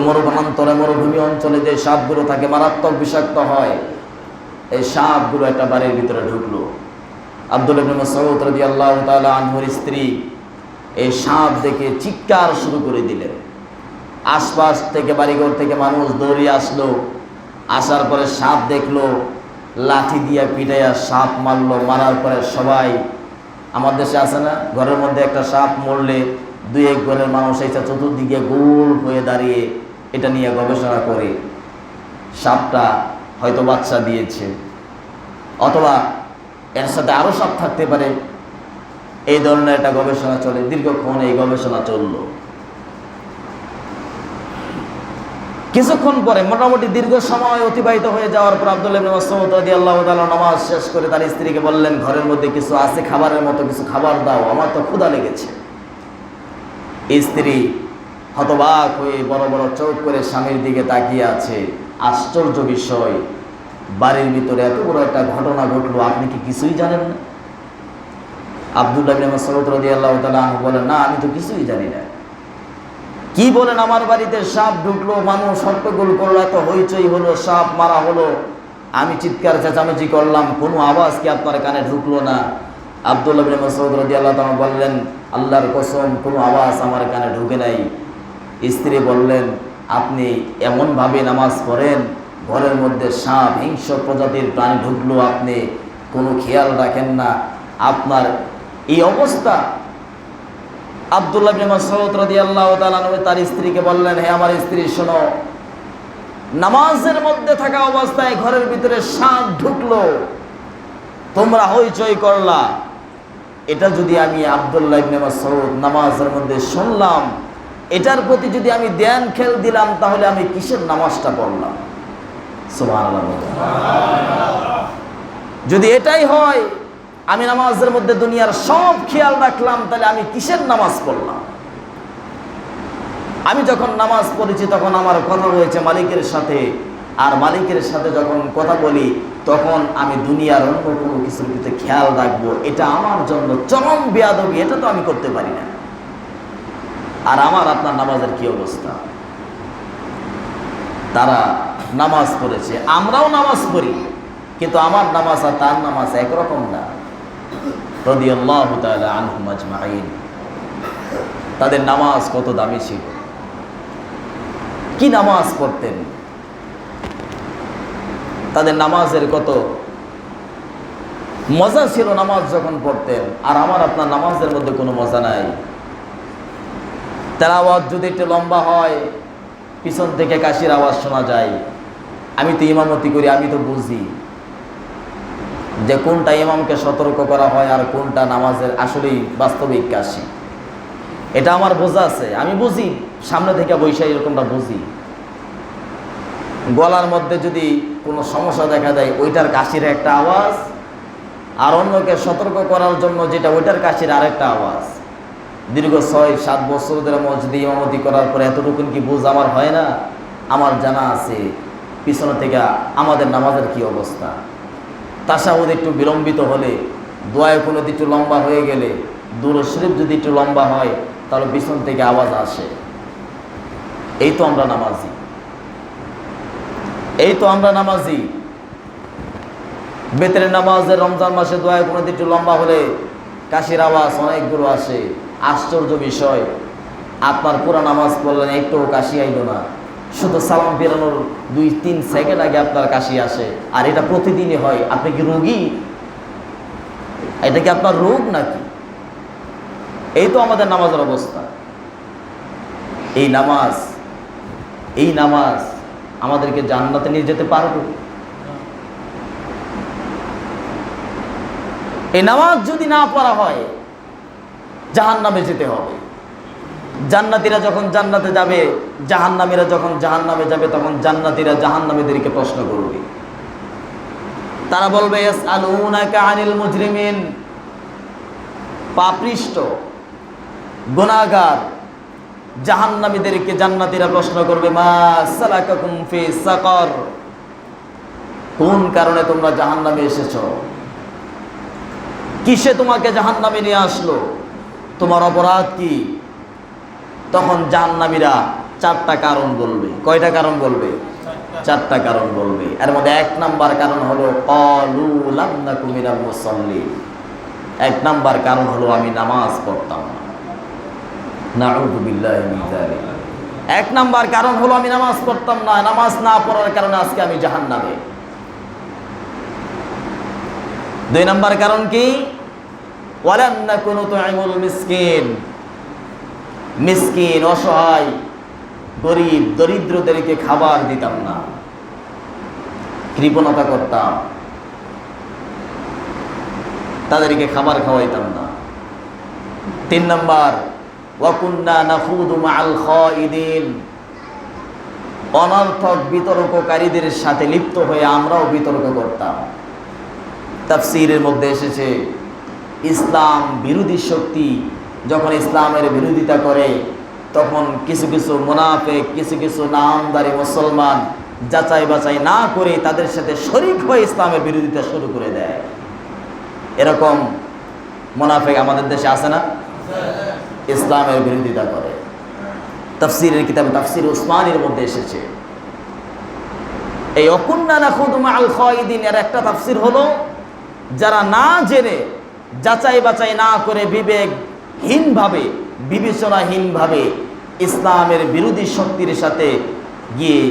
মরুভূমি অঞ্চলে যে সাপগুলো থাকে মারাত্মক বিষাক্ত হয়। এই সাপগুলো একটা বাড়ির ভিতরে ঢুকলো। আব্দুল্লাহ ইবনে মাসউদ রাদিয়াল্লাহু তাআলা আনহুর স্ত্রী এই সাপ দেখে চিৎকার শুরু করে দিলেন। আশপাশ থেকে, বাড়িঘর থেকে মানুষ দৌড়িয়ে আসলো। আসার পরে সাপ দেখলো, লাঠি দিয়ে পিটাইয়া সাপ মারলো। মারার পরে সবাই, আমার দেশে আছে না, ঘরের মধ্যে একটা সাপ মরলে 2-1 ঘরের মানুষ এসে চতুর্দিকে গোল হয়ে দাঁড়িয়ে এটা নিয়ে গবেষণা করে। সাপটা হয়তো বাচ্চা দিয়েছে, অথবা এর সাথে আরও সাপ থাকতে পারে, এই ধরনের একটা গবেষণা চলে। দীর্ঘক্ষণ এই গবেষণা চলল। কিছুক্ষণ পরে মোটামুটি দীর্ঘ সময় অতিবাহিত হয়ে যাওয়ার পর আব্দুল্লাহ ইবনে মাসউদ রাদিয়াল্লাহু তাআলা নামাজ শেষ করে তার স্ত্রীকে বললেন, ঘরের মধ্যে কিছু আছে খাবারের মতো, কিছু খাবার দাও, আমার তো ক্ষুধা লেগেছে। স্ত্রী হতবাক হয়ে বড় বড় চোখ করে স্বামীর দিকে তাকিয়ে আছে। আশ্চর্য বিষয়, বাড়ির ভিতরে এত বড় একটা ঘটনা ঘটলো, আপনি কি কিছুই জানেন না? আব্দুল্লাহ ইবনে মাসউদ রাদিয়াল্লাহু তাআলা আনহু বলেন, না আমি তো কিছুই জানি না। কি বলেন, আমার বাড়িতে সাপ ঢুকলো, মানুষ হট্টগোল করলো, এত হইচই হলো, সাপ মারা হলো, আমি চিৎকার চেঁচামেচি করলাম, কোনো আওয়াজ কি আপনার কানে ঢুকলো না? আব্দুল্লাহ ইবনে মাসউদ রাদিয়াল্লাহু তাআলা বললেন, আল্লাহর কসম কোনো আওয়াজ আমার কানে ঢুকে নাই। স্ত্রী বললেন, আপনি এমনভাবে নামাজ পড়েন, ঘরের মধ্যে সাপ হিংস্র প্রজাতির প্রাণী ঢুকলো, আপনি কোনো খেয়াল রাখেন না, আপনার এই অবস্থা। আব্দুল্লাহ ইবনে মাসউদ রাদিয়াল্লাহু তাআলা তার স্ত্রীকে বললেন, হে আমার স্ত্রী শোনো, নামাজের মধ্যে থাকা অবস্থায় ঘরের ভিতরে সাপ ঢুকলো, তোমরা হইচই করলা, এটা যদি আমি আব্দুল্লাহ ইবনে মাসউদ নামাজের মধ্যে শুনলাম, এটার প্রতি যদি আমি ধ্যান খেল দিলাম, তাহলে আমি কিসের নামাজটা পড়লাম? সুবহানাল্লাহ। যদি এটাই হয়, আমি নামাজের মধ্যে দুনিয়ার সব খেয়াল রাখলাম, তাহলে আমি কিসের নামাজ পড়লাম? আমি যখন নামাজ পড়েছি তখন আমার কথা হয়েছে মালিকের সাথে, আর মালিকের সাথে যখন কথা বলি তখন আমি দুনিয়ার অন্য কোনো কিছুর ভিতরে খেয়াল রাখবো, এটা আমার জন্য চরম বেয়াদবি, এটা তো আমি করতে পারি না। আর আমার আপনার নামাজের কি অবস্থা? তারা নামাজ পড়েছে, আমরাও নামাজ পড়ি, কিন্তু আমার নামাজ আর তার নামাজ একরকম না। রাদিয়াল্লাহু তাআলা আনহুম আজমাইন। তাদের নামাজ কত দামি ছিল, কি নামাজ পড়তেন, তাদের নামাজের কত মজা ছিল নামাজ যখন পড়তেন। আর আমার আপনার নামাজের মধ্যে কোনো মজা নাই। তেলাওয়াত যদি একটু লম্বা হয়, পিছন থেকে কাশির আওয়াজ শোনা যায়। আমি তো ইমামতি করি, আমি তো বুঝি যে কোনটা ইমামকে সতর্ক করা হয় আর কোনটা নামাজের আসলেই বাস্তবিক কাশি, এটা আমার বোঝা আছে। আমি বুঝি, সামনে থেকে বৈশা এরকমটা বুঝি। গলার মধ্যে যদি কোনো সমস্যা দেখা দেয়, ওইটার কাশির একটা আওয়াজ, আর অন্যকে সতর্ক করার জন্য যেটা ওইটার কাশির আরেকটা আওয়াজ। দীর্ঘ 6-7 বছর ধরে মসজিদে ইমামতি করার পরে এতটুকুন কি বুঝ আমার হয় না? আমার জানা আছে পিছনে থেকে আমাদের নামাজের কি অবস্থা। তাশাহুদ একটু বিলম্বিত হলে, দোয়া কুনুত একটু লম্বা হয়ে গেলে, দুরূদ শরীফ যদি একটু লম্বা হয়, তাহলে পিছন থেকে আওয়াজ আসে। এই তো আমরা নামাজি, এই তো আমরা নামাজি। বেতরের নামাজের রমজান মাসে দোয়া কুনুত একটু লম্বা হলে কাশির আওয়াজ অনেকগুলো আসে। আশ্চর্য বিষয়, আপনার পুরা নামাজ পড়লেন একটু কাশি আইল না, শুধু সালাম ফেরানোর 2-3 সেকেন্ড আগে আপনার কাশি আসে, আর এটা প্রতিদিনই হয়। আপনি কি রোগী? এটা কি আপনার রোগ নাকি? এই তো আমাদের নামাজের অবস্থা। এই নামাজ আমাদেরকে জান্নাতে নিয়ে যেতে পারবে? এই নামাজ যদি না পড়া হয়, জাহান্নামে যেতে হবে। জান্নাতীরা যখন জান্নাতে যাবে, জাহান্নামীরা যখন জাহান্নামে যাবে, তখন জান্নাতীরা জাহান্নামীদেরকে প্রশ্ন করবে। তারা বলবে, ইয়াসআলুনাকা আনিল মুজরিমিন, পাপিষ্ঠ গুনাহগার জাহান্নামীদেরকে জান্নাতীরা প্রশ্ন করবে, মা সালাকাকুম ফি সাকার, কোন কারণে তোমরা জাহান্নামে এসেছো? কিসে তোমাকে জাহান্নামে নিয়ে আসলো? তোমার অপরাধ কি? তখন জাহান্নামীরা 4টা কারণ বলবে। কয়টা কারণ বলবে? 4টা কারণ বলবে। এর মধ্যে 1 নাম্বার কারণ হলো ক্বালু লাম নাকু মিনাল মুসাল্লিন। 1 নাম্বার কারণ হলো আমি নামাজ পড়তাম না। নাউযু বিল্লাহি মিন যালিক। 1 নাম্বার কারণ হলো আমি নামাজ পড়তাম না, নামাজ না পড়ার কারণে আজকে আমি জাহান্নামে। 2 নাম্বার কারণ কি? ওয়ালাম নাকু নুতঈমুল মিসকিন, মিসকিন অসহায় গরিব দরিদ্রদেরকে খাবার দিতাম না, কৃপণতা করতাম, তাদেরকে খাবার খাওয়াইতাম না। 3 নাম্বার, ওয়া কুন্না নাখুদু মাআল খাইদিন, অনর্থক বিতর্ককারীদের সাথে লিপ্ত হয়ে আমরাও বিতর্ক করতাম। তাফসীরের মধ্যে এসেছে ইসলাম বিরোধী শক্তি যখন ইসলামের বিরোধিতা করে তখন কিছু কিছু মুনাফিক, কিছু কিছু নামদারি মুসলমান যাচাই বাছাই না করে তাদের সাথে শরীক হয়ে ইসলামের বিরোধিতা শুরু করে দেয়। এরকম মুনাফিক আমাদের দেশে আছে না? ইসলামের বিরোধিতা করে। তাফসীরের কিতাবে তাফসীর উসমানীর মধ্যে এসেছে এই অকুন্না নাখুদু মাআল খায়দিন এর একটা তাফসীর হলো যারা না জেনে যাচাই বাছাই না করে বিবেকহীনভাবে বিবেচনাহীনভাবে ইসলামের বিরোধী শক্তির সাথে গিয়ে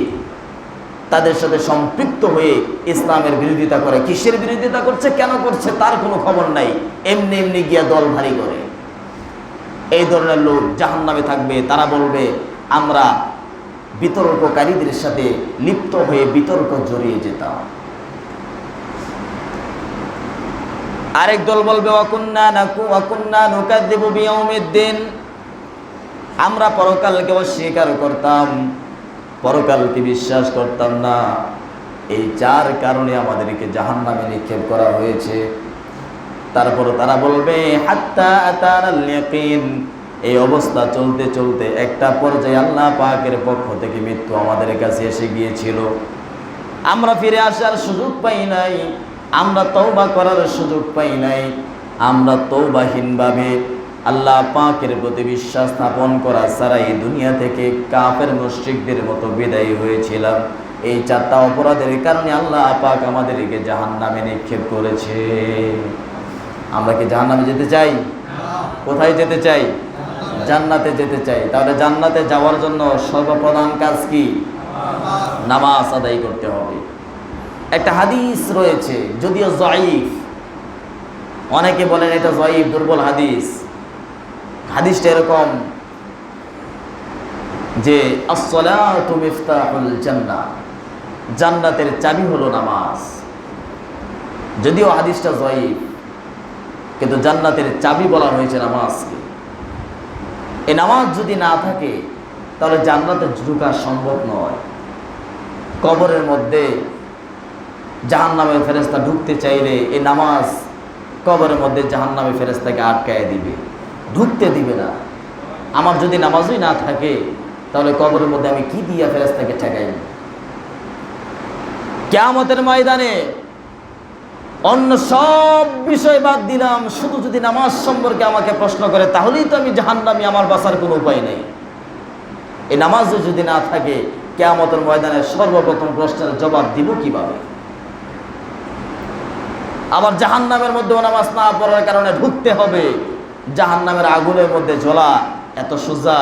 তাদের সাথে সম্পৃক্ত হয়ে ইসলামের বিরোধিতা করে। কিসের বিরোধিতা করছে, কেন করছে তার কোনো খবর নাই, এমনি এমনি গিয়া দল ভারী করে। এই ধরনের লোক জাহান্নামে থাকবে। তারা বলবে আমরা বিতর্ককারীদের সাথে লিপ্ত হয়ে বিতর্ক জড়িয়ে যেতাম। আরেক দল বলবে ওয়াকুন্না নুকাযযিবু বিয়াউমিদ্দিন, আমরা পরকালকে অস্বীকার করতাম, পরকালকে বিশ্বাস করতাম না। এই চার কারণে আমাদেরকে জাহান্নামে নিক্ষেপ করা হয়েছে। তারপর তারা বলবে হাত্তা আতানাল ইয়াকিন, এই অবস্থা চলতে চলতে একটা পর্যায়ে আল্লাহ পাকের পক্ষ থেকে মৃত্যু আমাদের কাছে এসে গিয়েছিল। আমরা ফিরে আসার সুযোগ পাই নাই, আমরা তওবা করার সুযোগ পাই নাই, আমরা তওবাহীনভাবে আল্লাহ পাকের প্রতি বিশ্বাস স্থাপন করা ছাড়া এই দুনিয়া থেকে কাফের মুশরিকদের মতো বিদায়ী হয়েছিলাম। এই চারটা অপরাধের কারণে আল্লাহ পাক আমাদেরকে জাহান্নামে নিক্ষেপ করেছে। আমরা কি জাহান্নামে যেতে চাই? কোথায় যেতে চাই? জান্নাতে যেতে চাই। তাহলে জান্নাতে যাওয়ার জন্য সর্বপ্রধান কাজ কি? নামাজ আদায় করতে হবে। একটা হাদিস রয়েছে, যদিও জয়ীফ, অনেকে বলেন এটা জয়ীফ, দুর্বল হাদিস। হাদিসটা এরকম যে আস-সালাতু মিফতাহুল জান্নাহ, জান্নাতের চাবি হলো নামাজ। যদিও হাদিসটা জয়ীফ, কিন্তু জান্নাতের চাবি বলা হয়েছে নামাজকে। এই নামাজ যদি না থাকে তাহলে জান্নাতে ঢোকা সম্ভব নয়। কবরের মধ্যে জাহান্নামের ফেরেশতা ঢুকতে চাইলে এই নামাজ কবরের মধ্যে জাহান্নামের ফেরেশতাকে আটকায় দিবে, ঢুকতে দিবে না। আমার যদি নামাজই না থাকে তাহলে কবরের মধ্যে আমি কি দিয়া ফেরেশতাকে ঠেকাইব? কিয়ামতের ময়দানে অন্য সব বিষয় বাদ দিলাম, শুধু যদি নামাজ সম্পর্কে আমাকে প্রশ্ন করে তাহলেই তো আমি জাহান্নামী, আমার বাঁচার কোনো উপায় নেই। এই নামাজও যদি না থাকে কিয়ামতের ময়দানে সর্বপ্রথম প্রশ্নের জবাব দিব কিভাবে? আবার জাহান্নামের মধ্যেও নামাজ না পড়ার কারণে ঢুকতে হবে। জাহান্নামের আগুনের মধ্যে জ্বলা এত সোজা?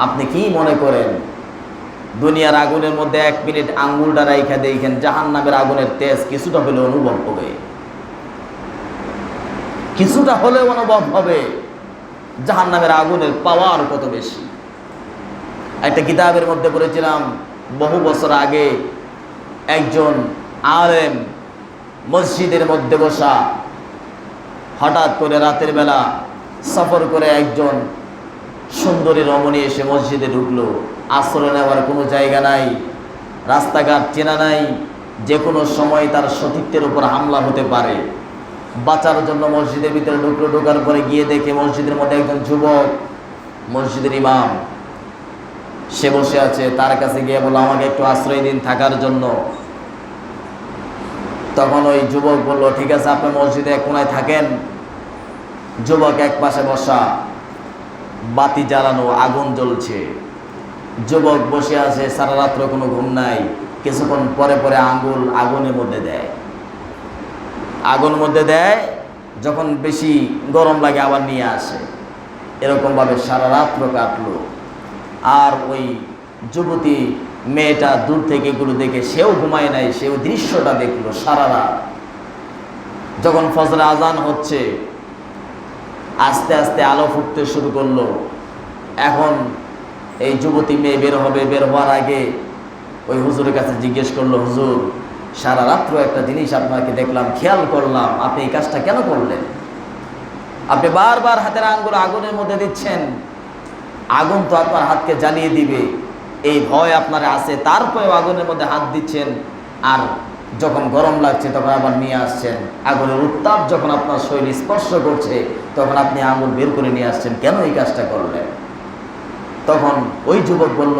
আপনি কি মনে করেন দুনিয়ার আগুনের মধ্যে 1 মিনিট আঙ্গুলটা রাইখা দেখেন, জাহান্নামের আগুনের তেজ কিছুটা হলেও অনুভব হবে, কিছুটা হলেও অনুভব হবে জাহান্নামের আগুনের পাওয়ার কত বেশি। একটা কিতাবের মধ্যে পড়েছিলাম বহু বছর আগে, একজন আলেম মসজিদের মধ্যে বসা, হঠাৎ করে রাতের বেলা সফর করে একজন সুন্দরী রমণী এসে মসজিদে ঢুকলো। আশ্রয় নেওয়ার কোনো জায়গা নাই, রাস্তাঘাট চেনা নাই, যে কোনো সময় তার সতীত্বের উপর হামলা হতে পারে। বাঁচার জন্য মসজিদের ভিতরে ঢুকলো। ঢোকার পরে গিয়ে দেখে মসজিদের মধ্যে একজন যুবক, মসজিদের ইমাম, সে বসে আছে। তার কাছে গিয়ে বলল আমাকে একটু আশ্রয় দিন থাকার জন্য। তখন ওই যুবক বলল ঠিক আছে, আপনি মসজিদে এক কোনায় থাকেন। যুবক এক পাশে বসা, বাতি জ্বালানো, আগুন জ্বলছে। যুবক বসে আছে, সারা রাত্র কোনো ঘুম নাই। কিছুক্ষণ পরে পরে আঙ্গুল আগুনের মধ্যে দেয়, আগুন মধ্যে দেয়, যখন বেশি গরম লাগে আবার নিয়ে আসে। এরকমভাবে সারা রাত্র কাটলো। আর ওই যুবতী মেয়েটা দূর থেকে এগুলো দেখে সেও ঘুমায় নাই, সেও দৃশ্যটা দেখলো সারা রাত। যখন ফজর আজান হচ্ছে, আস্তে আস্তে আলো ফুটতে শুরু করলো। এখন এই যুবতী মেয়ে বের হবে, বের হওয়ার আগে ওই হুজুরের কাছে জিজ্ঞেস করলো, হুজুর সারা রাত্র একটা জিনিস আপনাকে দেখলাম, খেয়াল করলাম, আপনি এই কাজটা কেন করলেন? আপনি বারবার হাতের আঙ্গুল আগুনের মধ্যে দিচ্ছেন, আগুন তো আপনার হাতকে জ্বালিয়ে দিবে, এই ভয় আপনার আছে, তারপরেও আগুনের মধ্যে হাত দিচ্ছেন, আর যখন গরম লাগছে তখন আবার নিয়ে আসছেন। আগুনের উত্তাপ যখন আপনার শরীর স্পর্শ করছে তখন আপনি আঙুল বের করে নিয়ে আসছেন। কেন এই কাজটা করলেন? তখন ওই যুবক বলল,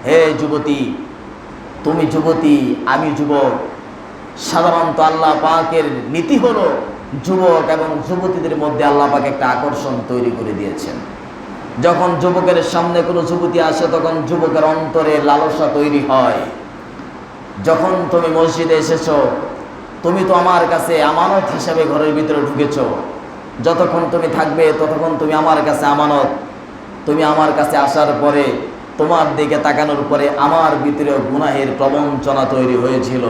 হে যুবতী, তুমি যুবতী, আমি যুবক। সাধারণত আল্লাহ পাকের নীতি হলো যুবক এবং যুবতীদের মধ্যে আল্লাহ পাক একটা আকর্ষণ তৈরি করে দিয়েছেন। যখন যুবকের সামনে কোনো যুবতী আসে তখন যুবকের অন্তরে লালসা তৈরি হয়। যখন তুমি মসজিদে এসেছো, তুমি তো আমার কাছে আমানত হিসাবে ঘরের ভিতরে ঢুকেছো। যতক্ষণ তুমি থাকবে ততক্ষণ তুমি আমার কাছে আমানত। তুমি আমার কাছে আসার পরে, তোমার দিকে তাকানোর পরে আমার ভিতরে গুনাহের প্রবঞ্চনা তৈরি হয়েছিল।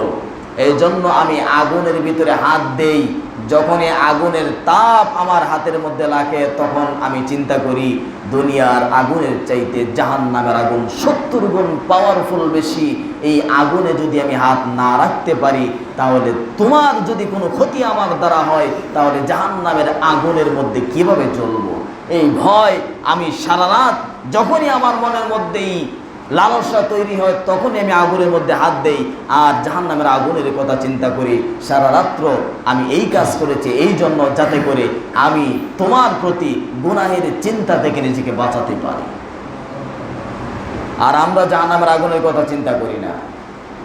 এই জন্য আমি আগুনের ভিতরে হাত দেই। যখনই আগুনের তাপ আমার হাতের মধ্যে লাগে তখন আমি চিন্তা করি দুনিয়ার আগুনের চাইতে জাহান্নামের আগুন 70 গুণ পাওয়ারফুল বেশি। এই আগুনে যদি আমি হাত না রাখতে পারি তাহলে তোমার যদি কোনো ক্ষতি আমার দ্বারা হয় তাহলে জাহান্নামের আগুনের মধ্যে কিভাবে জ্বলবো। এই ভয় আমি সারা রাত, যখনই আমার মনের মধ্যেই লালসা তৈরি হয় তখনই আমি আগুনের মধ্যে হাত দেই আর জাহান্নামের আগুনের কথা চিন্তা করি। সারা রাত্র আমি এই কাজ করেছি এই জন্য যাতে করে আমি তোমার প্রতি গুনাহের চিন্তা থেকে নিজেকে বাঁচাতে পারি। আর আমরা জাহান্নামের আগুনের কথা চিন্তা করি না।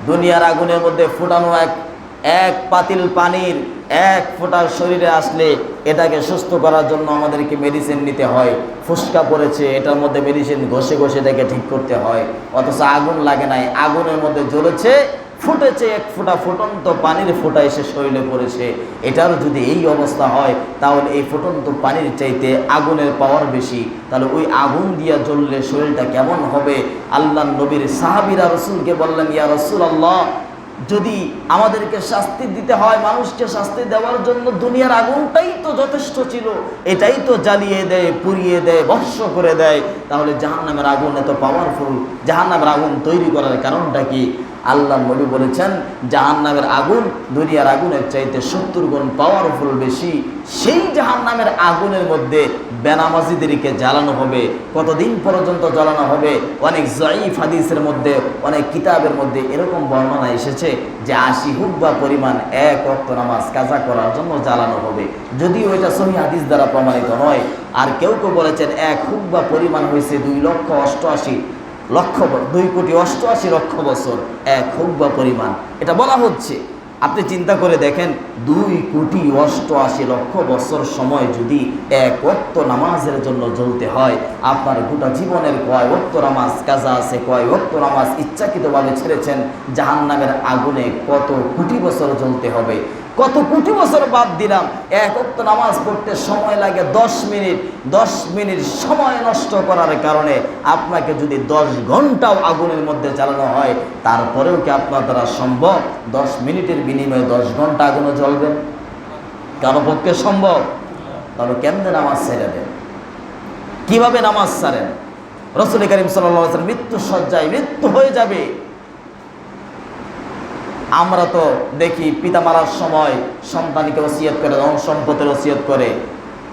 দুনিয়ার আগুনের মধ্যে ফুটানো এক পাতিল পানির এক ফোঁটা শরীরে আসলে এটাকে সুস্থ করার জন্য আমাদেরকে মেডিসিন নিতে হয়। ফুসকা পড়েছে, এটার মধ্যে মেডিসিন ঘষে ঘষে এটাকে ঠিক করতে হয়। অথচ আগুন লাগে নাই, আগুনের মধ্যে জ্বলেছে, ফুটেছে এক ফোঁটা ফুটন্ত পানির ফোঁটা এসে শরীরে পড়েছে। এটার যদি এই অবস্থা হয় তাহলে এই ফুটন্ত পানির চাইতে আগুনের পাওয়ার বেশি। তাহলে ওই আগুন দিয়া জ্বললে শরীরটা কেমন হবে? আল্লাহ নবীর সাহাবীরা রসুলকে বললেন, ইয়া রাসূলুল্লাহ, যদি আমাদেরকে শাস্তি দিতে হয়, মানুষকে শাস্তি দেওয়ার জন্য দুনিয়ার আগুনটাই তো যথেষ্ট ছিল, এটাই তো জ্বালিয়ে দেয়, পুড়িয়ে দেয়, ভস্ম করে দেয়, তাহলে জাহান্নামের আগুন এত পাওয়ারফুল, জাহান্নামের আগুন তৈরি করার কারণটা কি? আল্লাহ নবী বলেছেন জাহান্নামের আগুন দুনিয়ার আগুনের চাইতে 70 গুণ পাওয়ারফুল বেশি। সেই জাহান্নামের আগুনের মধ্যে বেনামাজিদেরকে জ্বালানো হবে। কতদিন পর্যন্ত জ্বালানো হবে? অনেক জয়ীফ হাদিসের মধ্যে, অনেক কিতাবের মধ্যে এরকম বর্ণনা এসেছে যে 80 হুব্বা পরিমাণ এক ওয়াক্ত নামাজ কাজা করার জন্য জ্বালানো হবে। যদিও এটা সহিহ হাদিস দ্বারা প্রমাণিত নয়। আর কেউ কেউ বলেছেন 1 হুব্বা পরিমাণ হয়েছে 2,88,2,88,00,000 বছর, 1 হুব্বা পরিমাণ এটা বলা হচ্ছে। আপনি চিন্তা করে দেখেন, 2,88,00,000 বছর সময় যদি এক ওয়াক্ত নামাজের জন্য জ্বলতে হয়, আপনার গোটা জীবনের কয় ওয়াক্ত নামাজ কাজা আছে, কয় ওয়াক্ত নামাজ ইচ্ছাকৃতভাবে ছেড়েছেন, জাহান্নামের আগুনে কত কোটি বছর জ্বলতে হবে। কত কোটি বছর বাদ দিলাম, এক ওয়াক্ত নামাজ পড়তে সময় লাগে 10 মিনিট। 10 মিনিট সময় নষ্ট করার কারণে আপনাকে যদি 10 ঘন্টাও আগুনের মধ্যে চালানো হয়, তারপরেও কি আপনার দ্বারা সম্ভব 10 মিনিটের বিনিময়ে 10 ঘন্টা আগুনে জ্বলবেন? কারো পক্ষে সম্ভব? তাহলে কেমনে নামাজ ছেড়ে দেন? কিভাবে নামাজ ছাড়েন? রাসূল করিম সাল্লাল্লাহু আলাইহি ওয়াসাল্লাম মৃত্যু সজ্জায়, মৃত্যু হয়ে যাবে। আমরা তো দেখি পিতা মারার সময় সন্তানকে ওসিয়ত করে, ধন সম্পদের ওসিয়ত করে,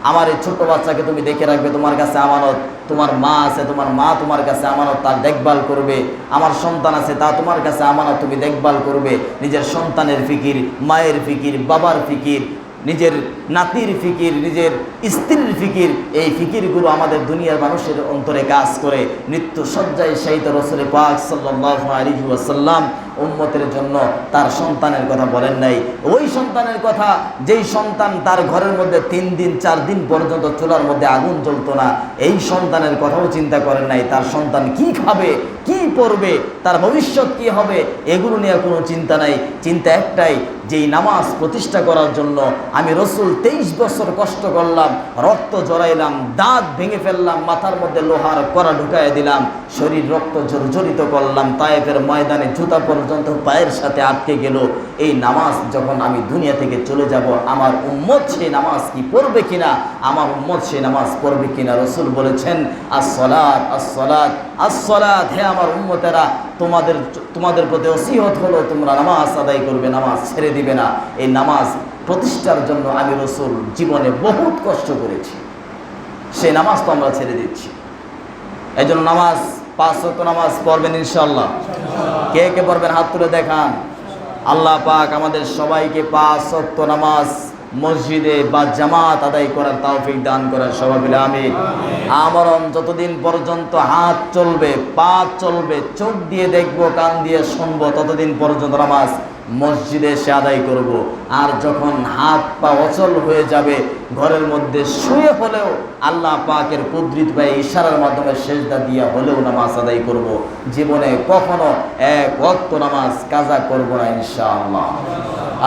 আমার এই ছোট্ট বাচ্চাকে তুমি দেখে রাখবে, তোমার কাছে আমানত। তোমার মা আছে, তোমার মা তোমার কাছে আমানত, তার দেখভাল করবে। আমার সন্তান আছে, তা তোমার কাছে আমানত, তুমি দেখভাল করবে। নিজের সন্তানের ফিকির, মায়ের ফিকির, বাবার ফিকির, নিজের নাতির ফিকির, নিজের স্ত্রীর ফিকির, এই ফিকিরগুলো আমাদের দুনিয়ার মানুষের অন্তরে কাজ করে। মৃত্যু সজ্জায় শায়িত রাসূল পাক সাল্লাল্লাহু আলাইহি ওয়াসাল্লাম উম্মতের জন্য তার সন্তানের কথা বলেন নাই। ওই সন্তানের কথা যেই সন্তান তার ঘরের মধ্যে 3 দিন 4 দিন পর্যন্ত চুলার মধ্যে আগুন জ্বলতো না, এই সন্তানের কথাও চিন্তা করেন নাই। তার সন্তান কি খাবে, কি পড়বে, তার ভবিষ্যৎ কি হবে, এগুলো নিয়ে কোনো চিন্তা নাই। চিন্তা একটাই, যেই নামাজ প্রতিষ্ঠা করার জন্য আমি রসুল 23 বছর কষ্ট করলাম, রক্ত জড়াইলাম, দাঁত ভেঙে ফেললাম, মাথার মধ্যে লোহার কড়া ঢুকাই দিলাম, শরীর রক্ত জর্জরিত করলাম, তায়েফের ময়দানে জুতা পর্যন্ত পায়ের সাথে আটকে গেল। এই নামাজ যখন আমি দুনিয়া থেকে চলে যাব, আমার উম্মত সেই নামাজ কি পড়বে কিনা, আমার উম্মত সেই নামাজ পড়বে কিনা? রসুল বলেছেন আসসালাত আসসালাত আসসালাত, হে আমার উম্মতেরা, তোমাদের প্রতি ওসিয়ত হলো তোমরা নামাজ আদায় করবে, নামাজ ছেড়ে দিবে না। এই নামাজ প্রতিষ্ঠার জন্য আমি রসুল জীবনে বহুত কষ্ট করেছি, সেই নামাজ তো আমরা ছেড়ে দিচ্ছি। এই জন্য নামাজ 5 ওয়াক্ত নামাজ পড়বেন ইনশাআল্লাহ? কে কে পড়বেন হাত তুলে দেখান। আল্লাহ পাক আমাদের সবাইকে 5 ওয়াক্ত নামাজ মসজিদে বা জামাত আদায় করার তৌফিক দান করার সবাই বলে আমিন। আমরণ যতদিন পর্যন্ত হাত চলবে, পা চলবে, চোখ দিয়ে দেখবো, কান দিয়ে শুনবো, ততদিন পর্যন্ত নামাজ মসজিদে এসে আদায় করব। আর যখন হাত পা অচল হয়ে যাবে, ঘরের মধ্যে শুয়ে হলেও আল্লাহ পাকের কুদরত বা ইশারার মাধ্যমে সেজদা দিয়া হলেও নামাজ আদায় করব। জীবনে কখনো 1 ওয়াক্ত নামাজ কাজা করব না ইনশাআল্লাহ।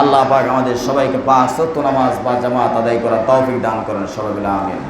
আল্লাহ পাক আমাদের সবাইকে 5 ওয়াক্ত নামাজ বা জামাত আদায় করার তৌফিক দান করেন সবাই বলে আমিন।